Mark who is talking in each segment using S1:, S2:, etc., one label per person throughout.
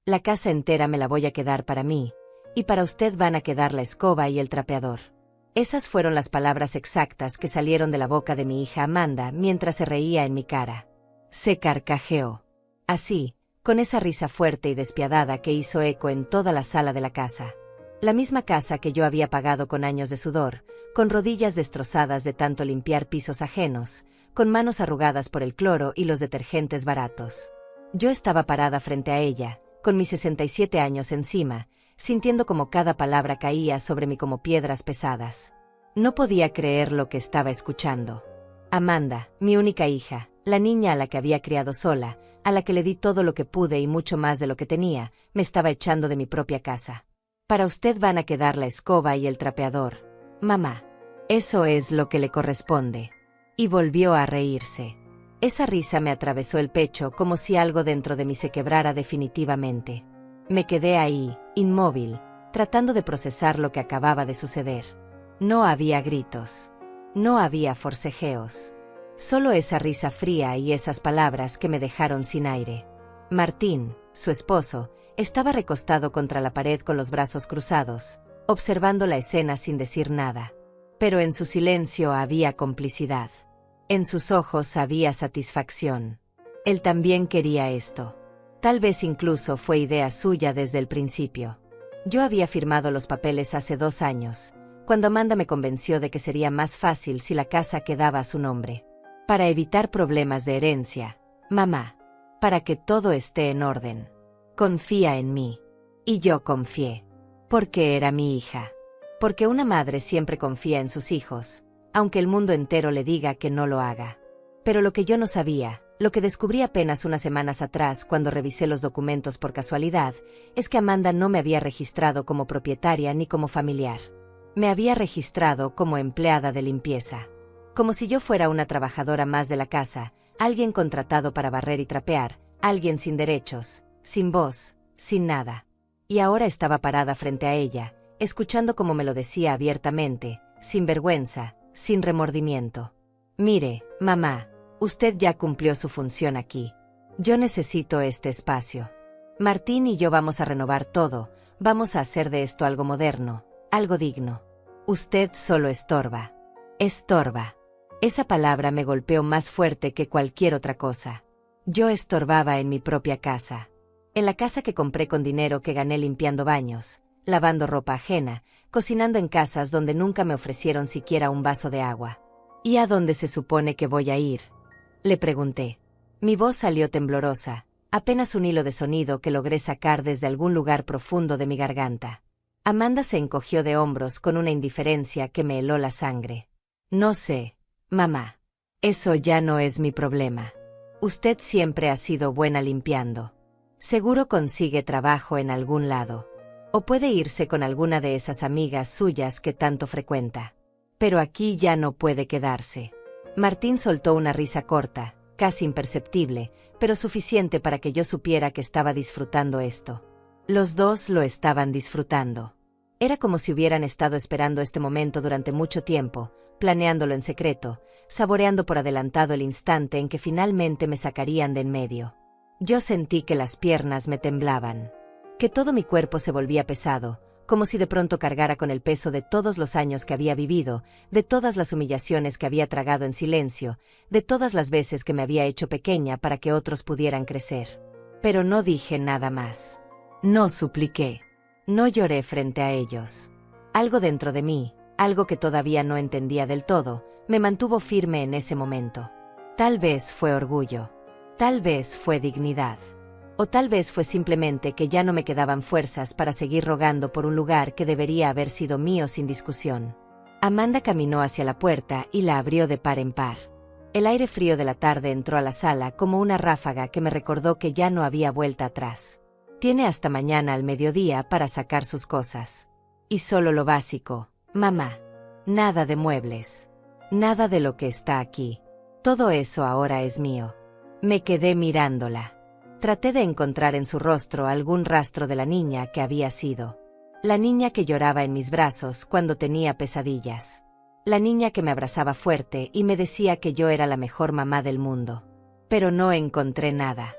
S1: La casa entera me la voy a quedar para mí, y para usted van a quedar la escoba y el trapeador. Esas fueron las palabras exactas que salieron de la boca de mi hija Amanda mientras se reía en mi cara. Se carcajeó. Así, con esa risa fuerte y despiadada que hizo eco en toda la sala de la casa. La misma casa que yo había pagado con años de sudor, con rodillas destrozadas de tanto limpiar pisos ajenos, con manos arrugadas por el cloro y los detergentes baratos. Yo estaba parada frente a ella, con mis 67 años encima, sintiendo como cada palabra caía sobre mí como piedras pesadas. No podía creer lo que estaba escuchando. Amanda, mi única hija, la niña a la que había criado sola, a la que le di todo lo que pude y mucho más de lo que tenía, me estaba echando de mi propia casa. Para usted van a quedar la escoba y el trapeador, mamá. Eso es lo que le corresponde. Y volvió a reírse. Esa risa me atravesó el pecho como si algo dentro de mí se quebrara definitivamente. Me quedé ahí, inmóvil, tratando de procesar lo que acababa de suceder. No había gritos. No había forcejeos. Solo esa risa fría y esas palabras que me dejaron sin aire. Martín, su esposo, estaba recostado contra la pared con los brazos cruzados, observando la escena sin decir nada. Pero en su silencio había complicidad. En sus ojos había satisfacción. Él también quería esto. Tal vez incluso fue idea suya desde el principio. Yo había firmado los papeles hace 2 años, cuando Amanda me convenció de que sería más fácil si la casa quedaba a su nombre. Para evitar problemas de herencia, mamá. Para que todo esté en orden. Confía en mí. Y yo confié. Porque era mi hija. Porque una madre siempre confía en sus hijos, aunque el mundo entero le diga que no lo haga. Pero lo que yo no sabía, lo que descubrí apenas unas semanas atrás cuando revisé los documentos por casualidad, es que Amanda no me había registrado como propietaria ni como familiar. Me había registrado como empleada de limpieza. Como si yo fuera una trabajadora más de la casa, alguien contratado para barrer y trapear, alguien sin derechos, sin voz, sin nada. Y ahora estaba parada frente a ella, escuchando como me lo decía abiertamente, sin vergüenza, sin remordimiento. Mire, mamá, usted ya cumplió su función aquí. Yo necesito este espacio. Martín y yo vamos a renovar todo, vamos a hacer de esto algo moderno, algo digno. Usted solo estorba. Estorba. Esa palabra me golpeó más fuerte que cualquier otra cosa. Yo estorbaba en mi propia casa. En la casa que compré con dinero que gané limpiando baños, lavando ropa ajena, cocinando en casas donde nunca me ofrecieron siquiera un vaso de agua. ¿Y a dónde se supone que voy a ir?, le pregunté. Mi voz salió temblorosa, apenas un hilo de sonido que logré sacar desde algún lugar profundo de mi garganta. Amanda se encogió de hombros con una indiferencia que me heló la sangre. No sé, mamá. Eso ya no es mi problema. Usted siempre ha sido buena limpiando. Seguro consigue trabajo en algún lado. O puede irse con alguna de esas amigas suyas que tanto frecuenta. Pero aquí ya no puede quedarse. Martín soltó una risa corta, casi imperceptible, pero suficiente para que yo supiera que estaba disfrutando esto. Los dos lo estaban disfrutando. Era como si hubieran estado esperando este momento durante mucho tiempo, planeándolo en secreto, saboreando por adelantado el instante en que finalmente me sacarían de en medio. Yo sentí que las piernas me temblaban, que todo mi cuerpo se volvía pesado, como si de pronto cargara con el peso de todos los años que había vivido, de todas las humillaciones que había tragado en silencio, de todas las veces que me había hecho pequeña para que otros pudieran crecer. Pero no dije nada más. No supliqué. No lloré frente a ellos. Algo dentro de mí, algo que todavía no entendía del todo, me mantuvo firme en ese momento. Tal vez fue orgullo. Tal vez fue dignidad. O tal vez fue simplemente que ya no me quedaban fuerzas para seguir rogando por un lugar que debería haber sido mío sin discusión. Amanda caminó hacia la puerta y la abrió de par en par. El aire frío de la tarde entró a la sala como una ráfaga que me recordó que ya no había vuelta atrás. Tiene hasta mañana al mediodía para sacar sus cosas. Y solo lo básico, mamá. Nada de muebles. Nada de lo que está aquí. Todo eso ahora es mío. Me quedé mirándola. Traté de encontrar en su rostro algún rastro de la niña que había sido. La niña que lloraba en mis brazos cuando tenía pesadillas. La niña que me abrazaba fuerte y me decía que yo era la mejor mamá del mundo. Pero no encontré nada.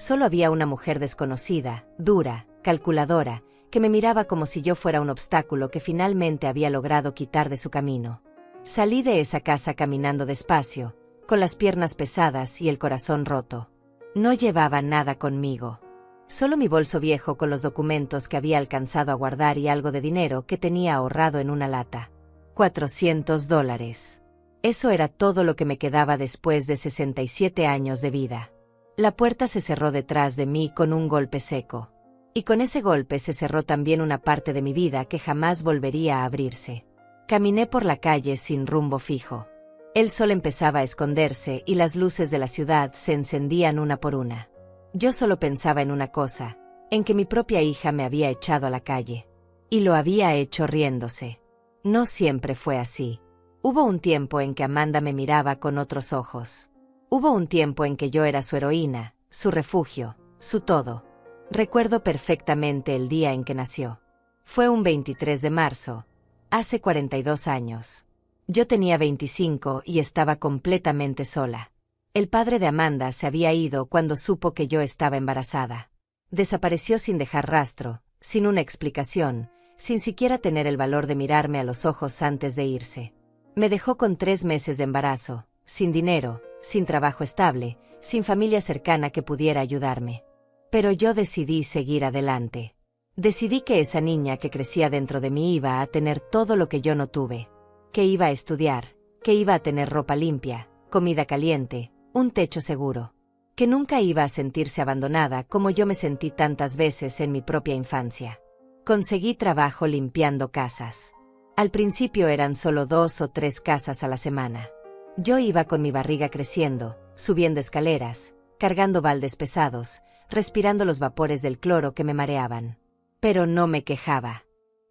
S1: Solo había una mujer desconocida, dura, calculadora, que me miraba como si yo fuera un obstáculo que finalmente había logrado quitar de su camino. Salí de esa casa caminando despacio, con las piernas pesadas y el corazón roto. No llevaba nada conmigo. Solo mi bolso viejo con los documentos que había alcanzado a guardar y algo de dinero que tenía ahorrado en una lata. $400. Eso era todo lo que me quedaba después de 67 años de vida. La puerta se cerró detrás de mí con un golpe seco. Y con ese golpe se cerró también una parte de mi vida que jamás volvería a abrirse. Caminé por la calle sin rumbo fijo. El sol empezaba a esconderse y las luces de la ciudad se encendían una por una. Yo solo pensaba en una cosa, en que mi propia hija me había echado a la calle. Y lo había hecho riéndose. No siempre fue así. Hubo un tiempo en que Amanda me miraba con otros ojos. Hubo un tiempo en que yo era su heroína, su refugio, su todo. Recuerdo perfectamente el día en que nació. Fue un 23 de marzo, hace 42 años. Yo tenía 25 y estaba completamente sola. El padre de Amanda se había ido cuando supo que yo estaba embarazada. Desapareció sin dejar rastro, sin una explicación, sin siquiera tener el valor de mirarme a los ojos antes de irse. Me dejó con 3 meses de embarazo, sin dinero, sin trabajo estable, sin familia cercana que pudiera ayudarme. Pero yo decidí seguir adelante. Decidí que esa niña que crecía dentro de mí iba a tener todo lo que yo no tuve. Que iba a estudiar, que iba a tener ropa limpia, comida caliente, un techo seguro. Que nunca iba a sentirse abandonada como yo me sentí tantas veces en mi propia infancia. Conseguí trabajo limpiando casas. Al principio eran solo 2 o 3 casas a la semana. Yo iba con mi barriga creciendo, subiendo escaleras, cargando baldes pesados, respirando los vapores del cloro que me mareaban. Pero no me quejaba.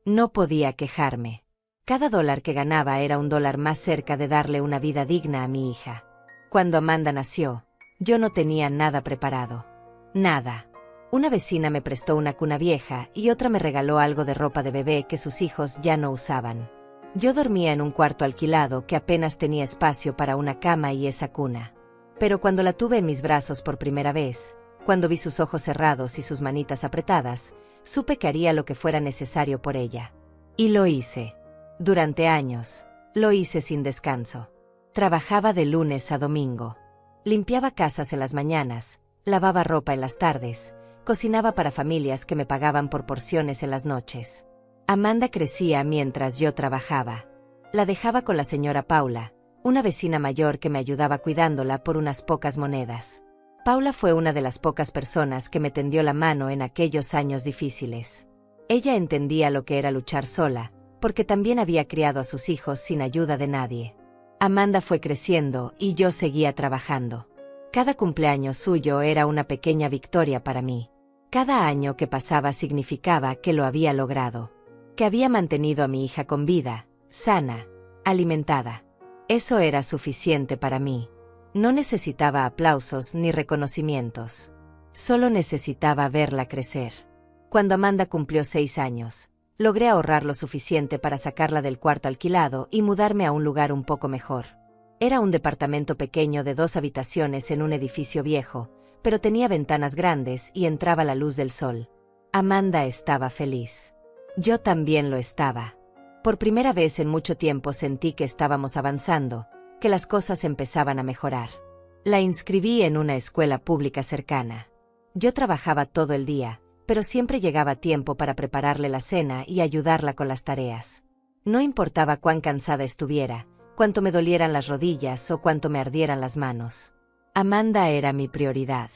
S1: No podía quejarme. Cada dólar que ganaba era un dólar más cerca de darle una vida digna a mi hija. Cuando Amanda nació, yo no tenía nada preparado. Nada. Una vecina me prestó una cuna vieja y otra me regaló algo de ropa de bebé que sus hijos ya no usaban. Yo dormía en un cuarto alquilado que apenas tenía espacio para una cama y esa cuna. Pero cuando la tuve en mis brazos por primera vez, cuando vi sus ojos cerrados y sus manitas apretadas, supe que haría lo que fuera necesario por ella. Y lo hice. Durante años, lo hice sin descanso. Trabajaba de lunes a domingo. Limpiaba casas en las mañanas, lavaba ropa en las tardes, cocinaba para familias que me pagaban por porciones en las noches. Amanda crecía mientras yo trabajaba. La dejaba con la señora Paula, una vecina mayor que me ayudaba cuidándola por unas pocas monedas. Paula fue una de las pocas personas que me tendió la mano en aquellos años difíciles. Ella entendía lo que era luchar sola, porque también había criado a sus hijos sin ayuda de nadie. Amanda fue creciendo y yo seguía trabajando. Cada cumpleaños suyo era una pequeña victoria para mí. Cada año que pasaba significaba que lo había logrado. Que había mantenido a mi hija con vida, sana, alimentada. Eso era suficiente para mí. No necesitaba aplausos ni reconocimientos. Solo necesitaba verla crecer. Cuando Amanda cumplió 6 años, logré ahorrar lo suficiente para sacarla del cuarto alquilado y mudarme a un lugar un poco mejor. Era un departamento pequeño de 2 habitaciones en un edificio viejo, pero tenía ventanas grandes y entraba la luz del sol. Amanda estaba feliz. Yo también lo estaba. Por primera vez en mucho tiempo sentí que estábamos avanzando, que las cosas empezaban a mejorar. La inscribí en una escuela pública cercana. Yo trabajaba todo el día, pero siempre llegaba a tiempo para prepararle la cena y ayudarla con las tareas. No importaba cuán cansada estuviera, cuánto me dolieran las rodillas o cuánto me ardieran las manos. Amanda era mi prioridad.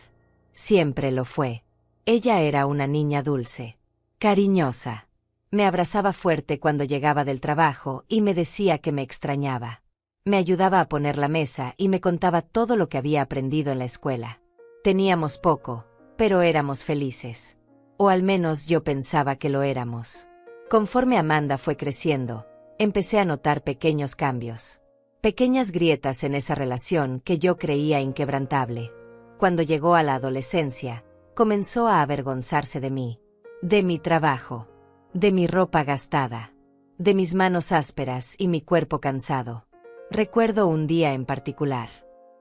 S1: Siempre lo fue. Ella era una niña dulce, cariñosa. Me abrazaba fuerte cuando llegaba del trabajo y me decía que me extrañaba. Me ayudaba a poner la mesa y me contaba todo lo que había aprendido en la escuela. Teníamos poco, pero éramos felices. O al menos yo pensaba que lo éramos. Conforme Amanda fue creciendo, empecé a notar pequeños cambios. Pequeñas grietas en esa relación que yo creía inquebrantable. Cuando llegó a la adolescencia, comenzó a avergonzarse de mí, de mi trabajo, de mi ropa gastada, de mis manos ásperas y mi cuerpo cansado. Recuerdo un día en particular.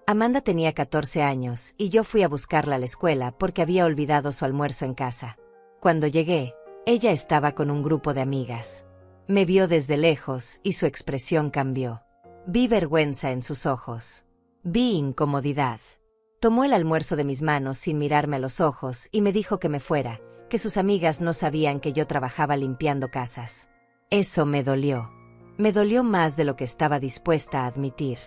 S1: Amanda tenía 14 años y yo fui a buscarla a la escuela porque había olvidado su almuerzo en casa. Cuando llegué, ella estaba con un grupo de amigas. Me vio desde lejos y su expresión cambió. Vi vergüenza en sus ojos. Vi incomodidad. Tomó el almuerzo de mis manos sin mirarme a los ojos y me dijo que me fuera, que sus amigas no sabían que yo trabajaba limpiando casas. Eso me dolió. Me dolió más de lo que estaba dispuesta a admitir.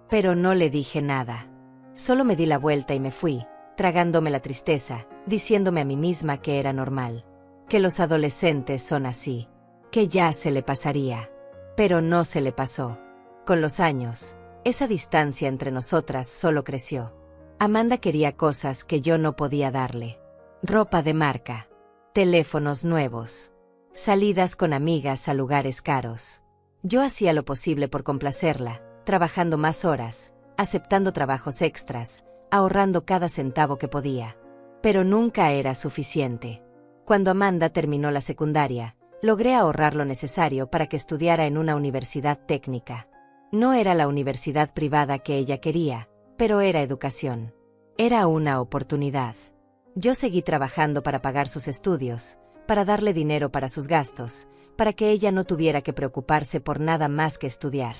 S1: Pero no le dije nada. Solo me di la vuelta y me fui, tragándome la tristeza, diciéndome a mí misma que era normal. Que los adolescentes son así. Que ya se le pasaría. Pero no se le pasó. Con los años, esa distancia entre nosotras solo creció. Amanda quería cosas que yo no podía darle. Ropa de marca. Teléfonos nuevos. Salidas con amigas a lugares caros. Yo hacía lo posible por complacerla, trabajando más horas, aceptando trabajos extras, ahorrando cada centavo que podía. Pero nunca era suficiente. Cuando Amanda terminó la secundaria, logré ahorrar lo necesario para que estudiara en una universidad técnica. No era la universidad privada que ella quería, pero era educación. Era una oportunidad. Yo seguí trabajando para pagar sus estudios, para darle dinero para sus gastos, para que ella no tuviera que preocuparse por nada más que estudiar.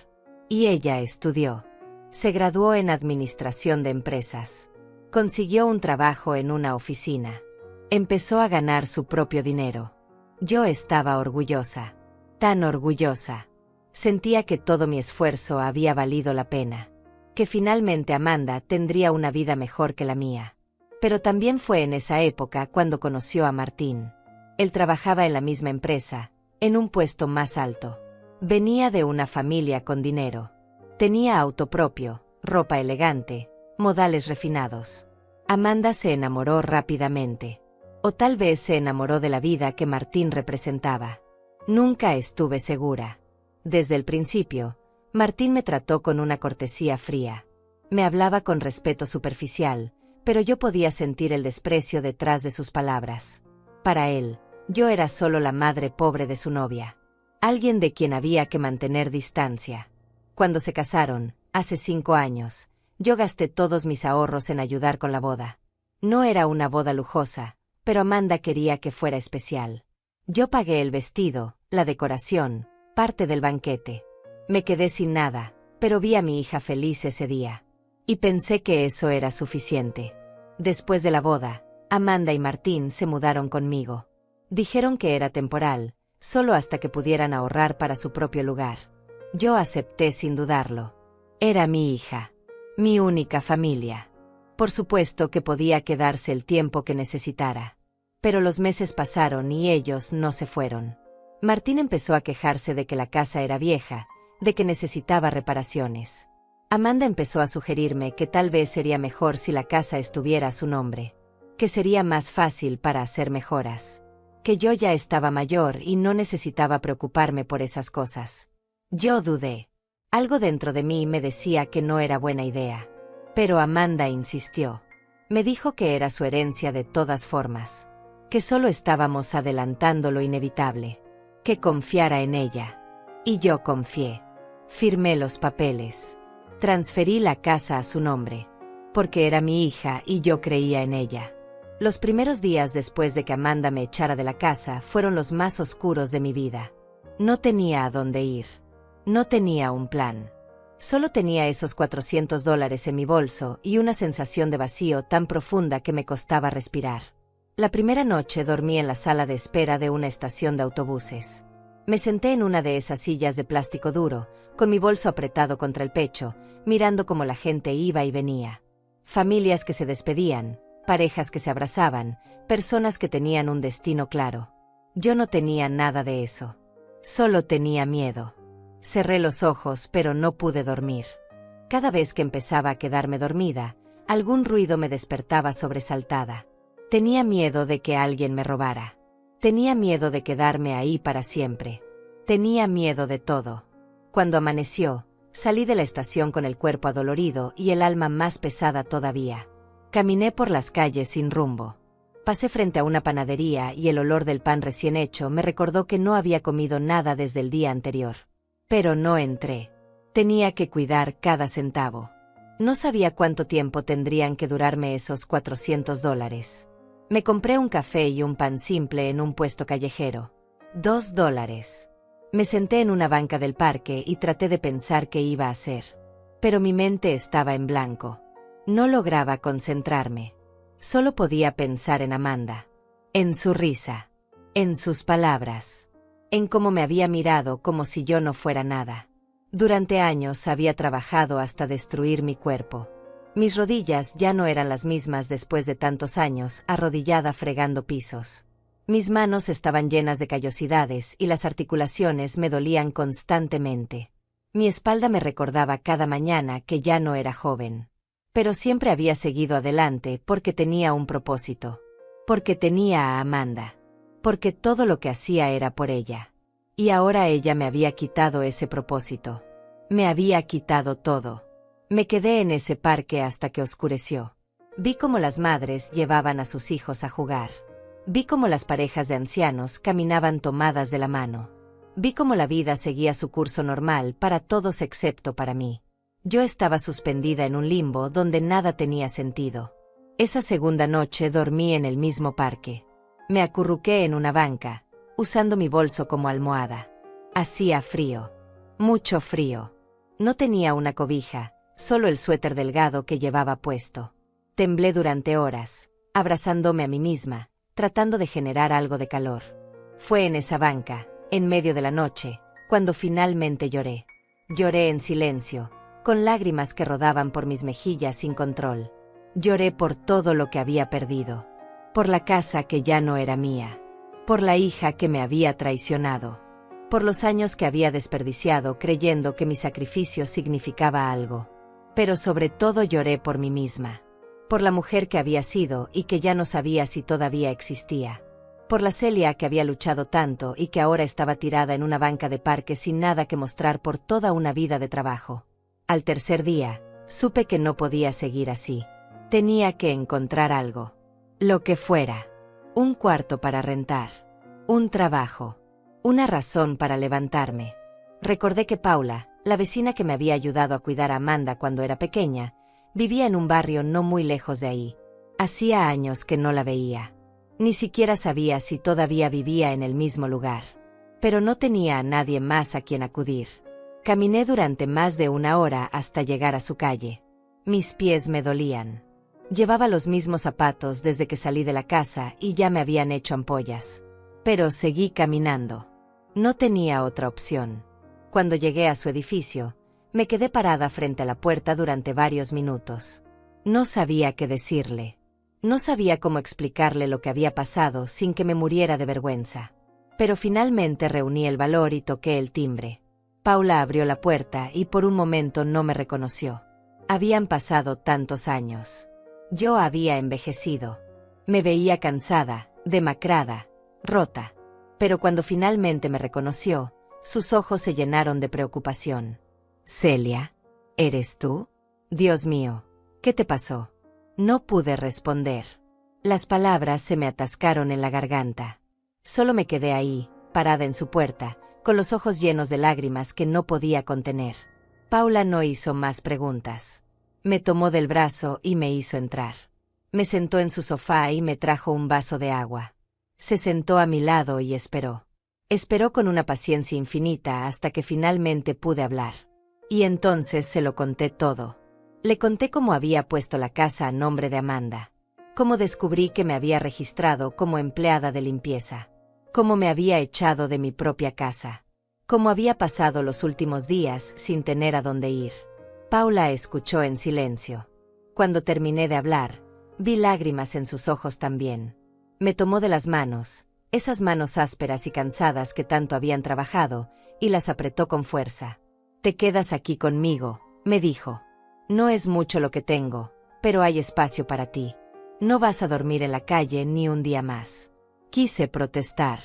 S1: Y ella estudió. Se graduó en administración de empresas. Consiguió un trabajo en una oficina. Empezó a ganar su propio dinero. Yo estaba orgullosa. Tan orgullosa. Sentía que todo mi esfuerzo había valido la pena. Que finalmente Amanda tendría una vida mejor que la mía. Pero también fue en esa época cuando conoció a Martín. Él trabajaba en la misma empresa, en un puesto más alto. Venía de una familia con dinero. Tenía auto propio, ropa elegante, modales refinados. Amanda se enamoró rápidamente. O tal vez se enamoró de la vida que Martín representaba. Nunca estuve segura. Desde el principio, Martín me trató con una cortesía fría. Me hablaba con respeto superficial, pero yo podía sentir el desprecio detrás de sus palabras. Para él, yo era solo la madre pobre de su novia. Alguien de quien había que mantener distancia. Cuando se casaron, hace 5 años, yo gasté todos mis ahorros en ayudar con la boda. No era una boda lujosa, pero Amanda quería que fuera especial. Yo pagué el vestido, la decoración, parte del banquete. Me quedé sin nada, pero vi a mi hija feliz ese día. Y pensé que eso era suficiente. Después de la boda, Amanda y Martín se mudaron conmigo. Dijeron que era temporal, solo hasta que pudieran ahorrar para su propio lugar. Yo acepté sin dudarlo. Era mi hija. Mi única familia. Por supuesto que podía quedarse el tiempo que necesitara. Pero los meses pasaron y ellos no se fueron. Martín empezó a quejarse de que la casa era vieja, de que necesitaba reparaciones. Amanda empezó a sugerirme que tal vez sería mejor si la casa estuviera a su nombre. Que sería más fácil para hacer mejoras. Que yo ya estaba mayor y no necesitaba preocuparme por esas cosas. Yo dudé. Algo dentro de mí me decía que no era buena idea. Pero Amanda insistió. Me dijo que era su herencia de todas formas. Que solo estábamos adelantando lo inevitable. Que confiara en ella. Y yo confié. Firmé los papeles. Transferí la casa a su nombre. Porque era mi hija y yo creía en ella. Los primeros días después de que Amanda me echara de la casa fueron los más oscuros de mi vida. No tenía a dónde ir. No tenía un plan. Solo tenía esos $400 en mi bolso y una sensación de vacío tan profunda que me costaba respirar. La primera noche dormí en la sala de espera de una estación de autobuses. Me senté en una de esas sillas de plástico duro, con mi bolso apretado contra el pecho, mirando cómo la gente iba y venía. Familias que se despedían, parejas que se abrazaban, personas que tenían un destino claro. Yo no tenía nada de eso. Solo tenía miedo. Cerré los ojos, pero no pude dormir. Cada vez que empezaba a quedarme dormida, algún ruido me despertaba sobresaltada. Tenía miedo de que alguien me robara. Tenía miedo de quedarme ahí para siempre. Tenía miedo de todo. Cuando amaneció, salí de la estación con el cuerpo adolorido y el alma más pesada todavía. Caminé por las calles sin rumbo. Pasé frente a una panadería y el olor del pan recién hecho me recordó que no había comido nada desde el día anterior. Pero no entré. Tenía que cuidar cada centavo. No sabía cuánto tiempo tendrían que durarme esos $400. Me compré un café y un pan simple en un puesto callejero. $2. Me senté en una banca del parque y traté de pensar qué iba a hacer. Pero mi mente estaba en blanco. No lograba concentrarme. Solo podía pensar en Amanda. En su risa. En sus palabras. En cómo me había mirado como si yo no fuera nada. Durante años había trabajado hasta destruir mi cuerpo. Mis rodillas ya no eran las mismas después de tantos años arrodillada fregando pisos. Mis manos estaban llenas de callosidades y las articulaciones me dolían constantemente. Mi espalda me recordaba cada mañana que ya no era joven. Pero siempre había seguido adelante porque tenía un propósito. Porque tenía a Amanda. Porque todo lo que hacía era por ella. Y ahora ella me había quitado ese propósito. Me había quitado todo. Me quedé en ese parque hasta que oscureció. Vi cómo las madres llevaban a sus hijos a jugar. Vi cómo las parejas de ancianos caminaban tomadas de la mano. Vi cómo la vida seguía su curso normal para todos excepto para mí. Yo estaba suspendida en un limbo donde nada tenía sentido. Esa segunda noche dormí en el mismo parque. Me acurruqué en una banca, usando mi bolso como almohada. Hacía frío. Mucho frío. No tenía una cobija, solo el suéter delgado que llevaba puesto. Temblé durante horas, abrazándome a mí misma, tratando de generar algo de calor. Fue en esa banca, en medio de la noche, cuando finalmente lloré. Lloré en silencio, con lágrimas que rodaban por mis mejillas sin control. Lloré por todo lo que había perdido. Por la casa que ya no era mía. Por la hija que me había traicionado. Por los años que había desperdiciado creyendo que mi sacrificio significaba algo. Pero sobre todo lloré por mí misma. Por la mujer que había sido y que ya no sabía si todavía existía. Por la Celia que había luchado tanto y que ahora estaba tirada en una banca de parque sin nada que mostrar por toda una vida de trabajo. Al tercer día, supe que no podía seguir así. Tenía que encontrar algo. Lo que fuera. Un cuarto para rentar. Un trabajo. Una razón para levantarme. Recordé que Paula, la vecina que me había ayudado a cuidar a Amanda cuando era pequeña, vivía en un barrio no muy lejos de ahí. Hacía años que no la veía. Ni siquiera sabía si todavía vivía en el mismo lugar. Pero no tenía a nadie más a quien acudir. Caminé durante más de una hora hasta llegar a su calle. Mis pies me dolían. Llevaba los mismos zapatos desde que salí de la casa y ya me habían hecho ampollas. Pero seguí caminando. No tenía otra opción. Cuando llegué a su edificio, me quedé parada frente a la puerta durante varios minutos. No sabía qué decirle. No sabía cómo explicarle lo que había pasado sin que me muriera de vergüenza. Pero finalmente reuní el valor y toqué el timbre. Paula abrió la puerta y por un momento no me reconoció. Habían pasado tantos años. Yo había envejecido. Me veía cansada, demacrada, rota. Pero cuando finalmente me reconoció, sus ojos se llenaron de preocupación. «Celia, ¿eres tú? Dios mío, ¿qué te pasó?» No pude responder. Las palabras se me atascaron en la garganta. Solo me quedé ahí, parada en su puerta, con los ojos llenos de lágrimas que no podía contener. Paula no hizo más preguntas. Me tomó del brazo y me hizo entrar. Me sentó en su sofá y me trajo un vaso de agua. Se sentó a mi lado y esperó. Esperó con una paciencia infinita hasta que finalmente pude hablar. Y entonces se lo conté todo. Le conté cómo había puesto la casa a nombre de Amanda. Cómo descubrí que me había registrado como empleada de limpieza. Cómo me había echado de mi propia casa. Cómo había pasado los últimos días sin tener a dónde ir. Paula escuchó en silencio. Cuando terminé de hablar, vi lágrimas en sus ojos también. Me tomó de las manos, esas manos ásperas y cansadas que tanto habían trabajado, y las apretó con fuerza. «Te quedas aquí conmigo», me dijo. «No es mucho lo que tengo, pero hay espacio para ti. No vas a dormir en la calle ni un día más». Quise protestar.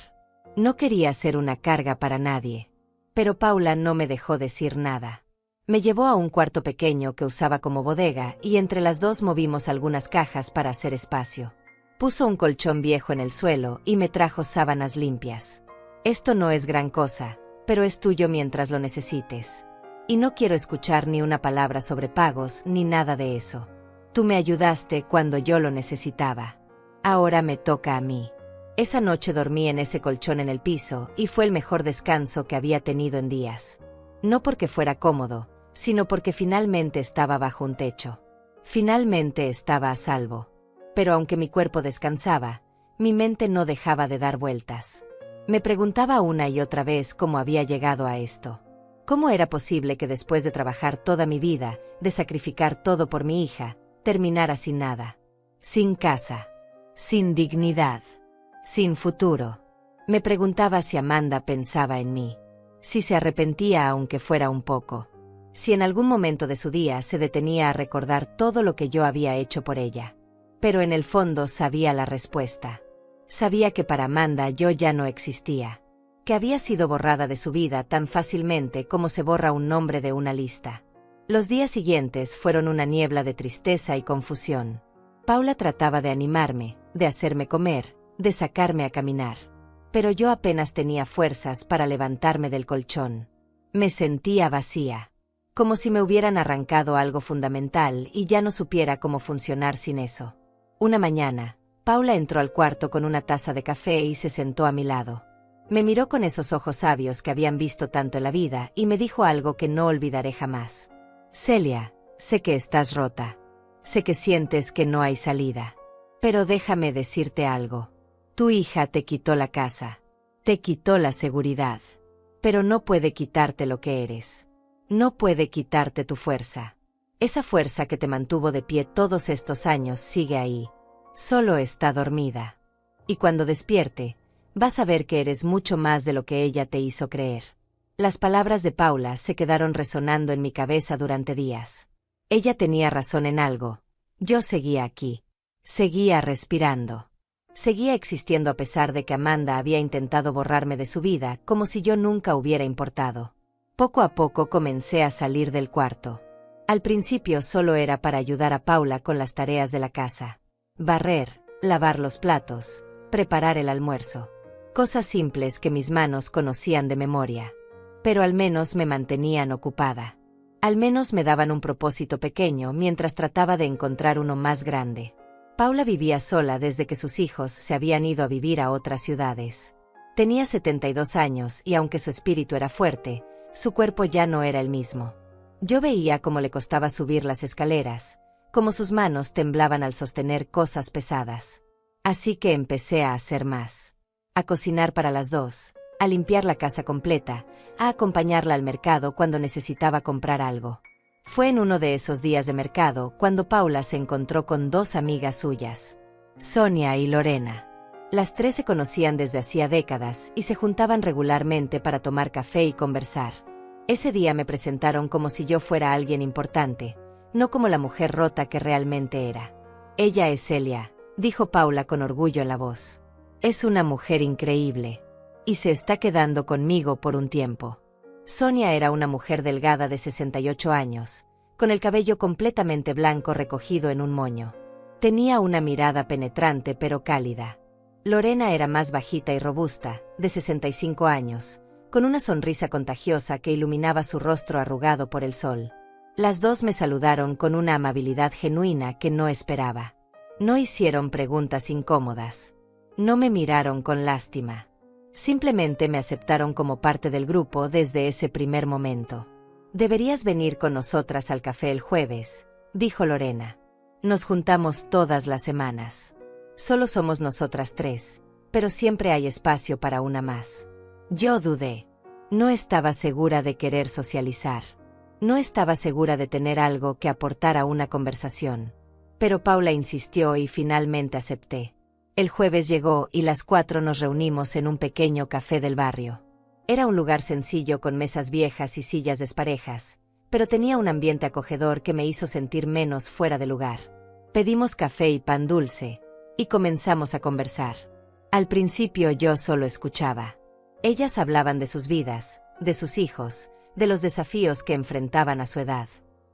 S1: No quería ser una carga para nadie. Pero Paula no me dejó decir nada. Me llevó a un cuarto pequeño que usaba como bodega y entre las dos movimos algunas cajas para hacer espacio. Puso un colchón viejo en el suelo y me trajo sábanas limpias. «Esto no es gran cosa, pero es tuyo mientras lo necesites». Y no quiero escuchar ni una palabra sobre pagos ni nada de eso. Tú me ayudaste cuando yo lo necesitaba. Ahora me toca a mí. Esa noche dormí en ese colchón en el piso y fue el mejor descanso que había tenido en días. No porque fuera cómodo, sino porque finalmente estaba bajo un techo. Finalmente estaba a salvo. Pero aunque mi cuerpo descansaba, mi mente no dejaba de dar vueltas. Me preguntaba una y otra vez cómo había llegado a esto. ¿Cómo era posible que después de trabajar toda mi vida, de sacrificar todo por mi hija, terminara sin nada? Sin casa. Sin dignidad. Sin futuro. Me preguntaba si Amanda pensaba en mí. Si se arrepentía aunque fuera un poco. Si en algún momento de su día se detenía a recordar todo lo que yo había hecho por ella. Pero en el fondo sabía la respuesta. Sabía que para Amanda yo ya no existía. Que había sido borrada de su vida tan fácilmente como se borra un nombre de una lista. Los días siguientes fueron una niebla de tristeza y confusión. Paula trataba de animarme, de hacerme comer, de sacarme a caminar. Pero yo apenas tenía fuerzas para levantarme del colchón. Me sentía vacía. Como si me hubieran arrancado algo fundamental y ya no supiera cómo funcionar sin eso. Una mañana, Paula entró al cuarto con una taza de café y se sentó a mi lado. Me miró con esos ojos sabios que habían visto tanto en la vida y me dijo algo que no olvidaré jamás. Celia, sé que estás rota. Sé que sientes que no hay salida. Pero déjame decirte algo. Tu hija te quitó la casa. Te quitó la seguridad. Pero no puede quitarte lo que eres. No puede quitarte tu fuerza. Esa fuerza que te mantuvo de pie todos estos años sigue ahí. Solo está dormida. Y cuando despierte, vas a ver que eres mucho más de lo que ella te hizo creer. Las palabras de Paula se quedaron resonando en mi cabeza durante días. Ella tenía razón en algo. Yo seguía aquí. Seguía respirando. Seguía existiendo a pesar de que Amanda había intentado borrarme de su vida como si yo nunca hubiera importado. Poco a poco comencé a salir del cuarto. Al principio solo era para ayudar a Paula con las tareas de la casa. Barrer, lavar los platos, preparar el almuerzo. Cosas simples que mis manos conocían de memoria. Pero al menos me mantenían ocupada. Al menos me daban un propósito pequeño mientras trataba de encontrar uno más grande. Paula vivía sola desde que sus hijos se habían ido a vivir a otras ciudades. Tenía 72 años y aunque su espíritu era fuerte, su cuerpo ya no era el mismo. Yo veía cómo le costaba subir las escaleras, cómo sus manos temblaban al sostener cosas pesadas. Así que empecé a hacer más. A cocinar para las dos, a limpiar la casa completa, a acompañarla al mercado cuando necesitaba comprar algo. Fue en uno de esos días de mercado cuando Paula se encontró con dos amigas suyas, Sonia y Lorena. Las tres se conocían desde hacía décadas y se juntaban regularmente para tomar café y conversar. Ese día me presentaron como si yo fuera alguien importante, no como la mujer rota que realmente era. Ella es Celia, dijo Paula con orgullo en la voz. Es una mujer increíble. Y se está quedando conmigo por un tiempo. Sonia era una mujer delgada de 68 años, con el cabello completamente blanco recogido en un moño. Tenía una mirada penetrante pero cálida. Lorena era más bajita y robusta, de 65 años, con una sonrisa contagiosa que iluminaba su rostro arrugado por el sol. Las dos me saludaron con una amabilidad genuina que no esperaba. No hicieron preguntas incómodas. No me miraron con lástima. Simplemente me aceptaron como parte del grupo desde ese primer momento. Deberías venir con nosotras al café el jueves, dijo Lorena. Nos juntamos todas las semanas. Solo somos nosotras tres, pero siempre hay espacio para una más. Yo dudé. No estaba segura de querer socializar. No estaba segura de tener algo que aportar a una conversación. Pero Paula insistió y finalmente acepté. El jueves llegó y las cuatro nos reunimos en un pequeño café del barrio. Era un lugar sencillo con mesas viejas y sillas desparejas, pero tenía un ambiente acogedor que me hizo sentir menos fuera de lugar. Pedimos café y pan dulce, y comenzamos a conversar. Al principio yo solo escuchaba. Ellas hablaban de sus vidas, de sus hijos, de los desafíos que enfrentaban a su edad.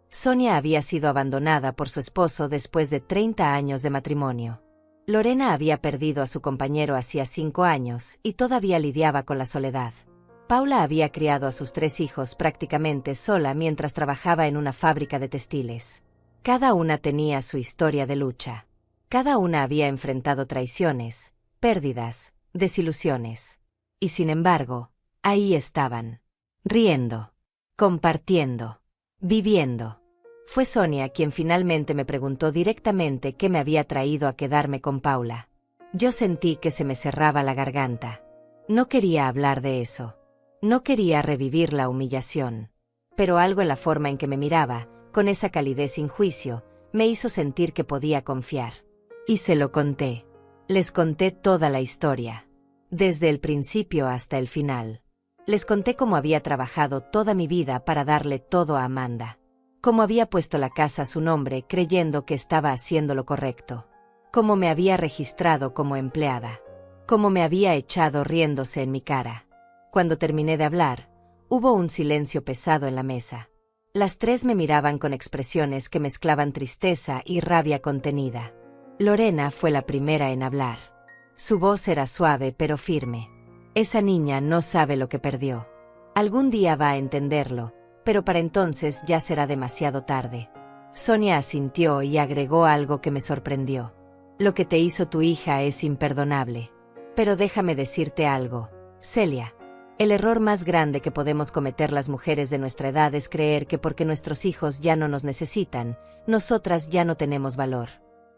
S1: Sonia había sido abandonada por su esposo después de 30 años de matrimonio. Lorena había perdido a su compañero hacía 5 años y todavía lidiaba con la soledad. Paula había criado a sus 3 hijos prácticamente sola mientras trabajaba en una fábrica de textiles. Cada una tenía su historia de lucha. Cada una había enfrentado traiciones, pérdidas, desilusiones. Y sin embargo, ahí estaban, riendo, compartiendo, viviendo. Fue Sonia quien finalmente me preguntó directamente qué me había traído a quedarme con Paula. Yo sentí que se me cerraba la garganta. No quería hablar de eso. No quería revivir la humillación. Pero algo en la forma en que me miraba, con esa calidez sin juicio, me hizo sentir que podía confiar. Y se lo conté. Les conté toda la historia. Desde el principio hasta el final. Les conté cómo había trabajado toda mi vida para darle todo a Amanda. Cómo había puesto la casa a su nombre creyendo que estaba haciendo lo correcto. Cómo me había registrado como empleada. Cómo me había echado riéndose en mi cara. Cuando terminé de hablar, hubo un silencio pesado en la mesa. Las 3 me miraban con expresiones que mezclaban tristeza y rabia contenida. Lorena fue la primera en hablar. Su voz era suave pero firme. Esa niña no sabe lo que perdió. Algún día va a entenderlo, pero para entonces ya será demasiado tarde. Sonia asintió y agregó algo que me sorprendió. Lo que te hizo tu hija es imperdonable. Pero déjame decirte algo, Celia. El error más grande que podemos cometer las mujeres de nuestra edad es creer que porque nuestros hijos ya no nos necesitan, nosotras ya no tenemos valor.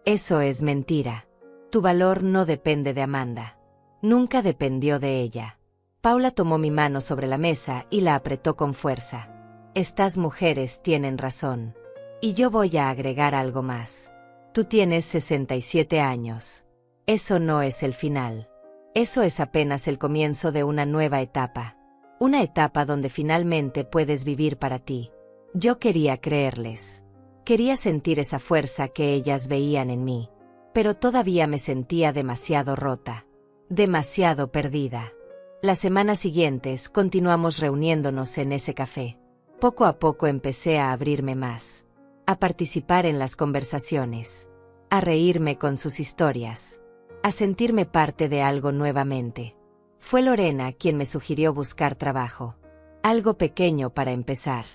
S1: Eso es mentira. Tu valor no depende de Amanda. Nunca dependió de ella. Paula tomó mi mano sobre la mesa y la apretó con fuerza. Estas mujeres tienen razón. Y yo voy a agregar algo más. Tú tienes 67 años. Eso no es el final. Eso es apenas el comienzo de una nueva etapa. Una etapa donde finalmente puedes vivir para ti. Yo quería creerles. Quería sentir esa fuerza que ellas veían en mí. Pero todavía me sentía demasiado rota. Demasiado perdida. Las semanas siguientes continuamos reuniéndonos en ese café. Poco a poco empecé a abrirme más. A participar en las conversaciones. A reírme con sus historias. A sentirme parte de algo nuevamente. Fue Lorena quien me sugirió buscar trabajo. Algo pequeño para empezar.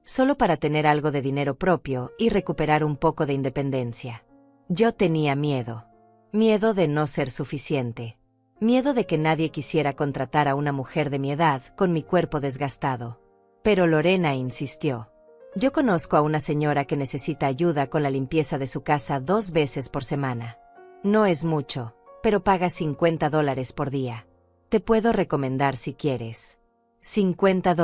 S1: Solo para tener algo de dinero propio y recuperar un poco de independencia. Yo tenía miedo. Miedo de no ser suficiente. Miedo de que nadie quisiera contratar a una mujer de mi edad con mi cuerpo desgastado. Pero Lorena insistió. Yo conozco a una señora que necesita ayuda con la limpieza de su casa 2 veces por semana. No es mucho, pero paga $50 por día. Te puedo recomendar si quieres. $50.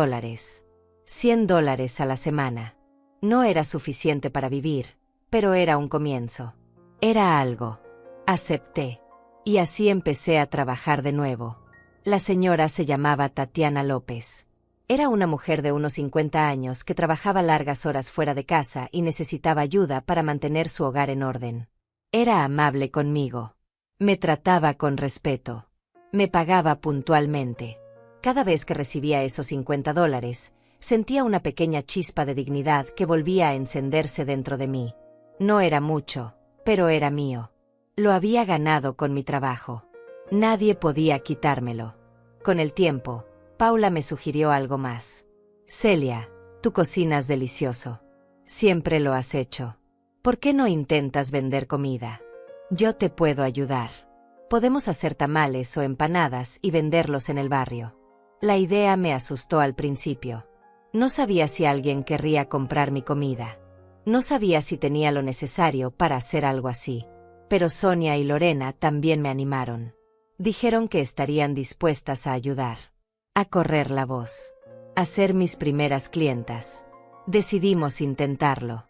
S1: $100 a la semana. No era suficiente para vivir, pero era un comienzo. Era algo. Acepté. Y así empecé a trabajar de nuevo. La señora se llamaba Tatiana López. Era una mujer de unos 50 años que trabajaba largas horas fuera de casa y necesitaba ayuda para mantener su hogar en orden. Era amable conmigo. Me trataba con respeto. Me pagaba puntualmente. Cada vez que recibía esos $50, sentía una pequeña chispa de dignidad que volvía a encenderse dentro de mí. No era mucho, pero era mío. Lo había ganado con mi trabajo. Nadie podía quitármelo. Con el tiempo, Paula me sugirió algo más. Celia, tú cocinas delicioso. Siempre lo has hecho. ¿Por qué no intentas vender comida? Yo te puedo ayudar. Podemos hacer tamales o empanadas y venderlos en el barrio. La idea me asustó al principio. No sabía si alguien querría comprar mi comida. No sabía si tenía lo necesario para hacer algo así. Pero Sonia y Lorena también me animaron. Dijeron que estarían dispuestas a ayudar. A correr la voz. A ser mis primeras clientas. Decidimos intentarlo.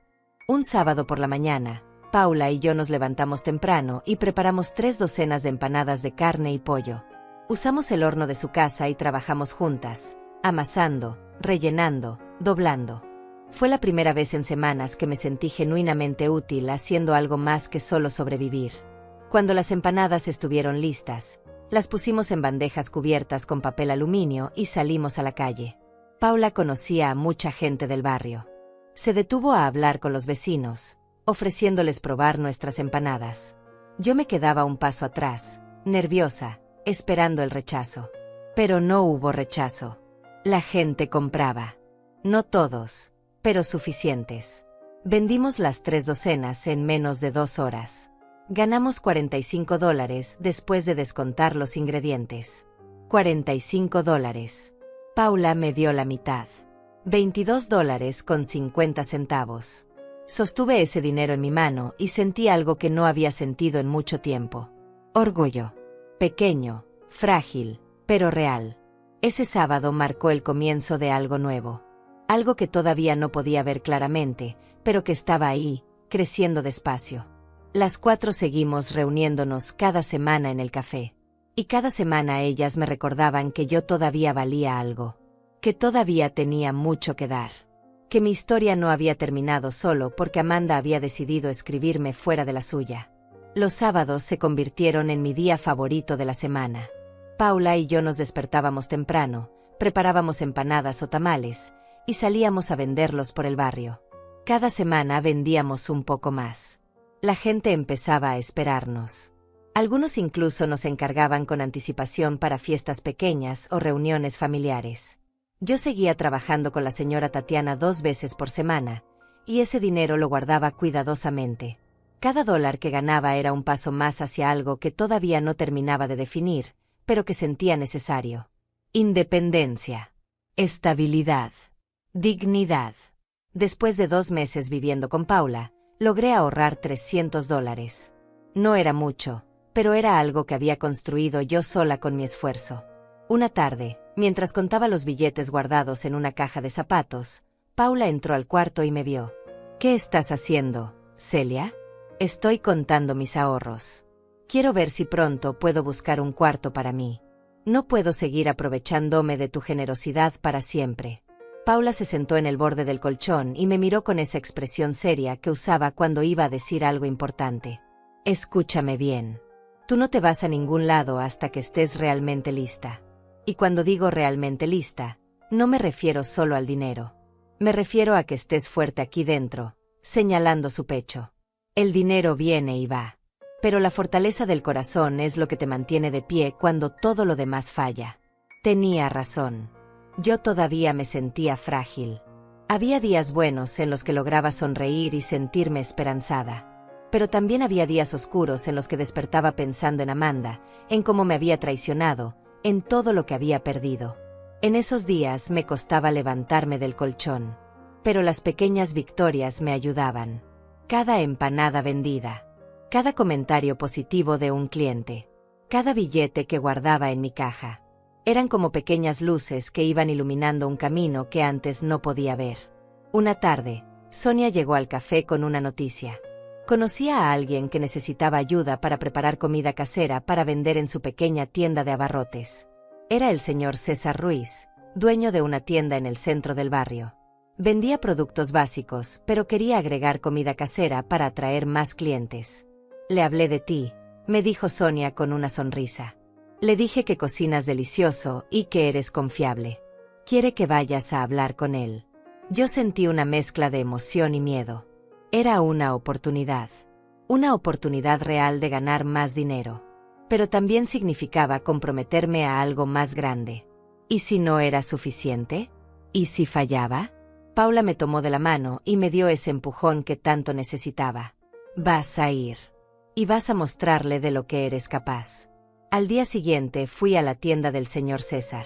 S1: Un sábado por la mañana, Paula y yo nos levantamos temprano y preparamos 3 docenas de empanadas de carne y pollo. Usamos el horno de su casa y trabajamos juntas, amasando, rellenando, doblando. Fue la primera vez en semanas que me sentí genuinamente útil haciendo algo más que solo sobrevivir. Cuando las empanadas estuvieron listas, las pusimos en bandejas cubiertas con papel aluminio y salimos a la calle. Paula conocía a mucha gente del barrio. Se detuvo a hablar con los vecinos, ofreciéndoles probar nuestras empanadas. Yo me quedaba un paso atrás, nerviosa, esperando el rechazo. Pero no hubo rechazo. La gente compraba. No todos, pero suficientes. Vendimos las 3 docenas en menos de 2 horas. Ganamos $45 después de descontar los ingredientes. $45. Paula me dio la mitad. $22.50. Sostuve ese dinero en mi mano y sentí algo que no había sentido en mucho tiempo. Orgullo. Pequeño, frágil, pero real. Ese sábado marcó el comienzo de algo nuevo. Algo que todavía no podía ver claramente, pero que estaba ahí, creciendo despacio. Las 4 seguimos reuniéndonos cada semana en el café. Y cada semana ellas me recordaban que yo todavía valía algo. Que todavía tenía mucho que dar. Que mi historia no había terminado solo porque Amanda había decidido escribirme fuera de la suya. Los sábados se convirtieron en mi día favorito de la semana. Paula y yo nos despertábamos temprano, preparábamos empanadas o tamales, y salíamos a venderlos por el barrio. Cada semana vendíamos un poco más. La gente empezaba a esperarnos. Algunos incluso nos encargaban con anticipación para fiestas pequeñas o reuniones familiares. Yo seguía trabajando con la señora Tatiana 2 veces por semana, y ese dinero lo guardaba cuidadosamente. Cada dólar que ganaba era un paso más hacia algo que todavía no terminaba de definir, pero que sentía necesario. Independencia. Estabilidad. Dignidad. Después de 2 meses viviendo con Paula, logré ahorrar $300. No era mucho, pero era algo que había construido yo sola con mi esfuerzo. Una tarde, mientras contaba los billetes guardados en una caja de zapatos, Paula entró al cuarto y me vio. ¿Qué estás haciendo, Celia? Estoy contando mis ahorros. Quiero ver si pronto puedo buscar un cuarto para mí. No puedo seguir aprovechándome de tu generosidad para siempre. Paula se sentó en el borde del colchón y me miró con esa expresión seria que usaba cuando iba a decir algo importante. Escúchame bien. Tú no te vas a ningún lado hasta que estés realmente lista. Y cuando digo realmente lista, no me refiero solo al dinero. Me refiero a que estés fuerte aquí dentro, señalando su pecho. El dinero viene y va. Pero la fortaleza del corazón es lo que te mantiene de pie cuando todo lo demás falla. Tenía razón. Yo todavía me sentía frágil. Había días buenos en los que lograba sonreír y sentirme esperanzada. Pero también había días oscuros en los que despertaba pensando en Amanda, en cómo me había traicionado, en todo lo que había perdido. En esos días me costaba levantarme del colchón. Pero las pequeñas victorias me ayudaban. Cada empanada vendida. Cada comentario positivo de un cliente. Cada billete que guardaba en mi caja. Eran como pequeñas luces que iban iluminando un camino que antes no podía ver. Una tarde, Sonia llegó al café con una noticia. Conocía a alguien que necesitaba ayuda para preparar comida casera para vender en su pequeña tienda de abarrotes. Era el señor César Ruiz, dueño de una tienda en el centro del barrio. Vendía productos básicos, pero quería agregar comida casera para atraer más clientes. Le hablé de ti, me dijo Sonia con una sonrisa. Le dije que cocinas delicioso y que eres confiable. Quiere que vayas a hablar con él. Yo sentí una mezcla de emoción y miedo. Era una oportunidad real de ganar más dinero. Pero también significaba comprometerme a algo más grande. ¿Y si no era suficiente? ¿Y si fallaba? Paula me tomó de la mano y me dio ese empujón que tanto necesitaba. Vas a ir. Y vas a mostrarle de lo que eres capaz. Al día siguiente fui a la tienda del señor César.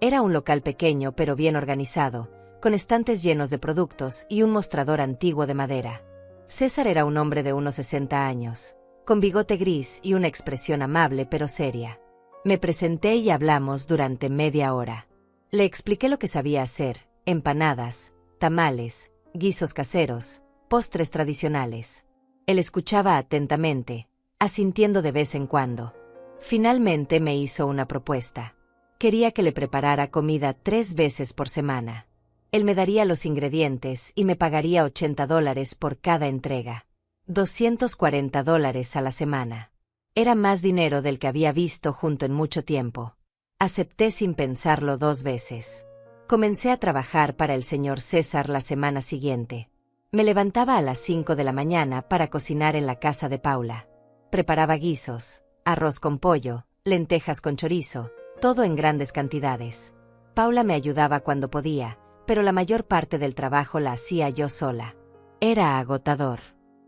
S1: Era un local pequeño pero bien organizado, con estantes llenos de productos y un mostrador antiguo de madera. César era un hombre de unos 60 años, con bigote gris y una expresión amable pero seria. Me presenté y hablamos durante media hora. Le expliqué lo que sabía hacer: empanadas, tamales, guisos caseros, postres tradicionales. Él escuchaba atentamente, asintiendo de vez en cuando. Finalmente me hizo una propuesta. Quería que le preparara comida 3 veces por semana. Él me daría los ingredientes y me pagaría $80 por cada entrega. $240 a la semana. Era más dinero del que había visto junto en mucho tiempo. Acepté sin pensarlo 2 veces. Comencé a trabajar para el señor César la semana siguiente. Me levantaba a las 5 de la mañana para cocinar en la casa de Paula. Preparaba guisos, arroz con pollo, lentejas con chorizo, todo en grandes cantidades. Paula me ayudaba cuando podía, pero la mayor parte del trabajo la hacía yo sola. Era agotador.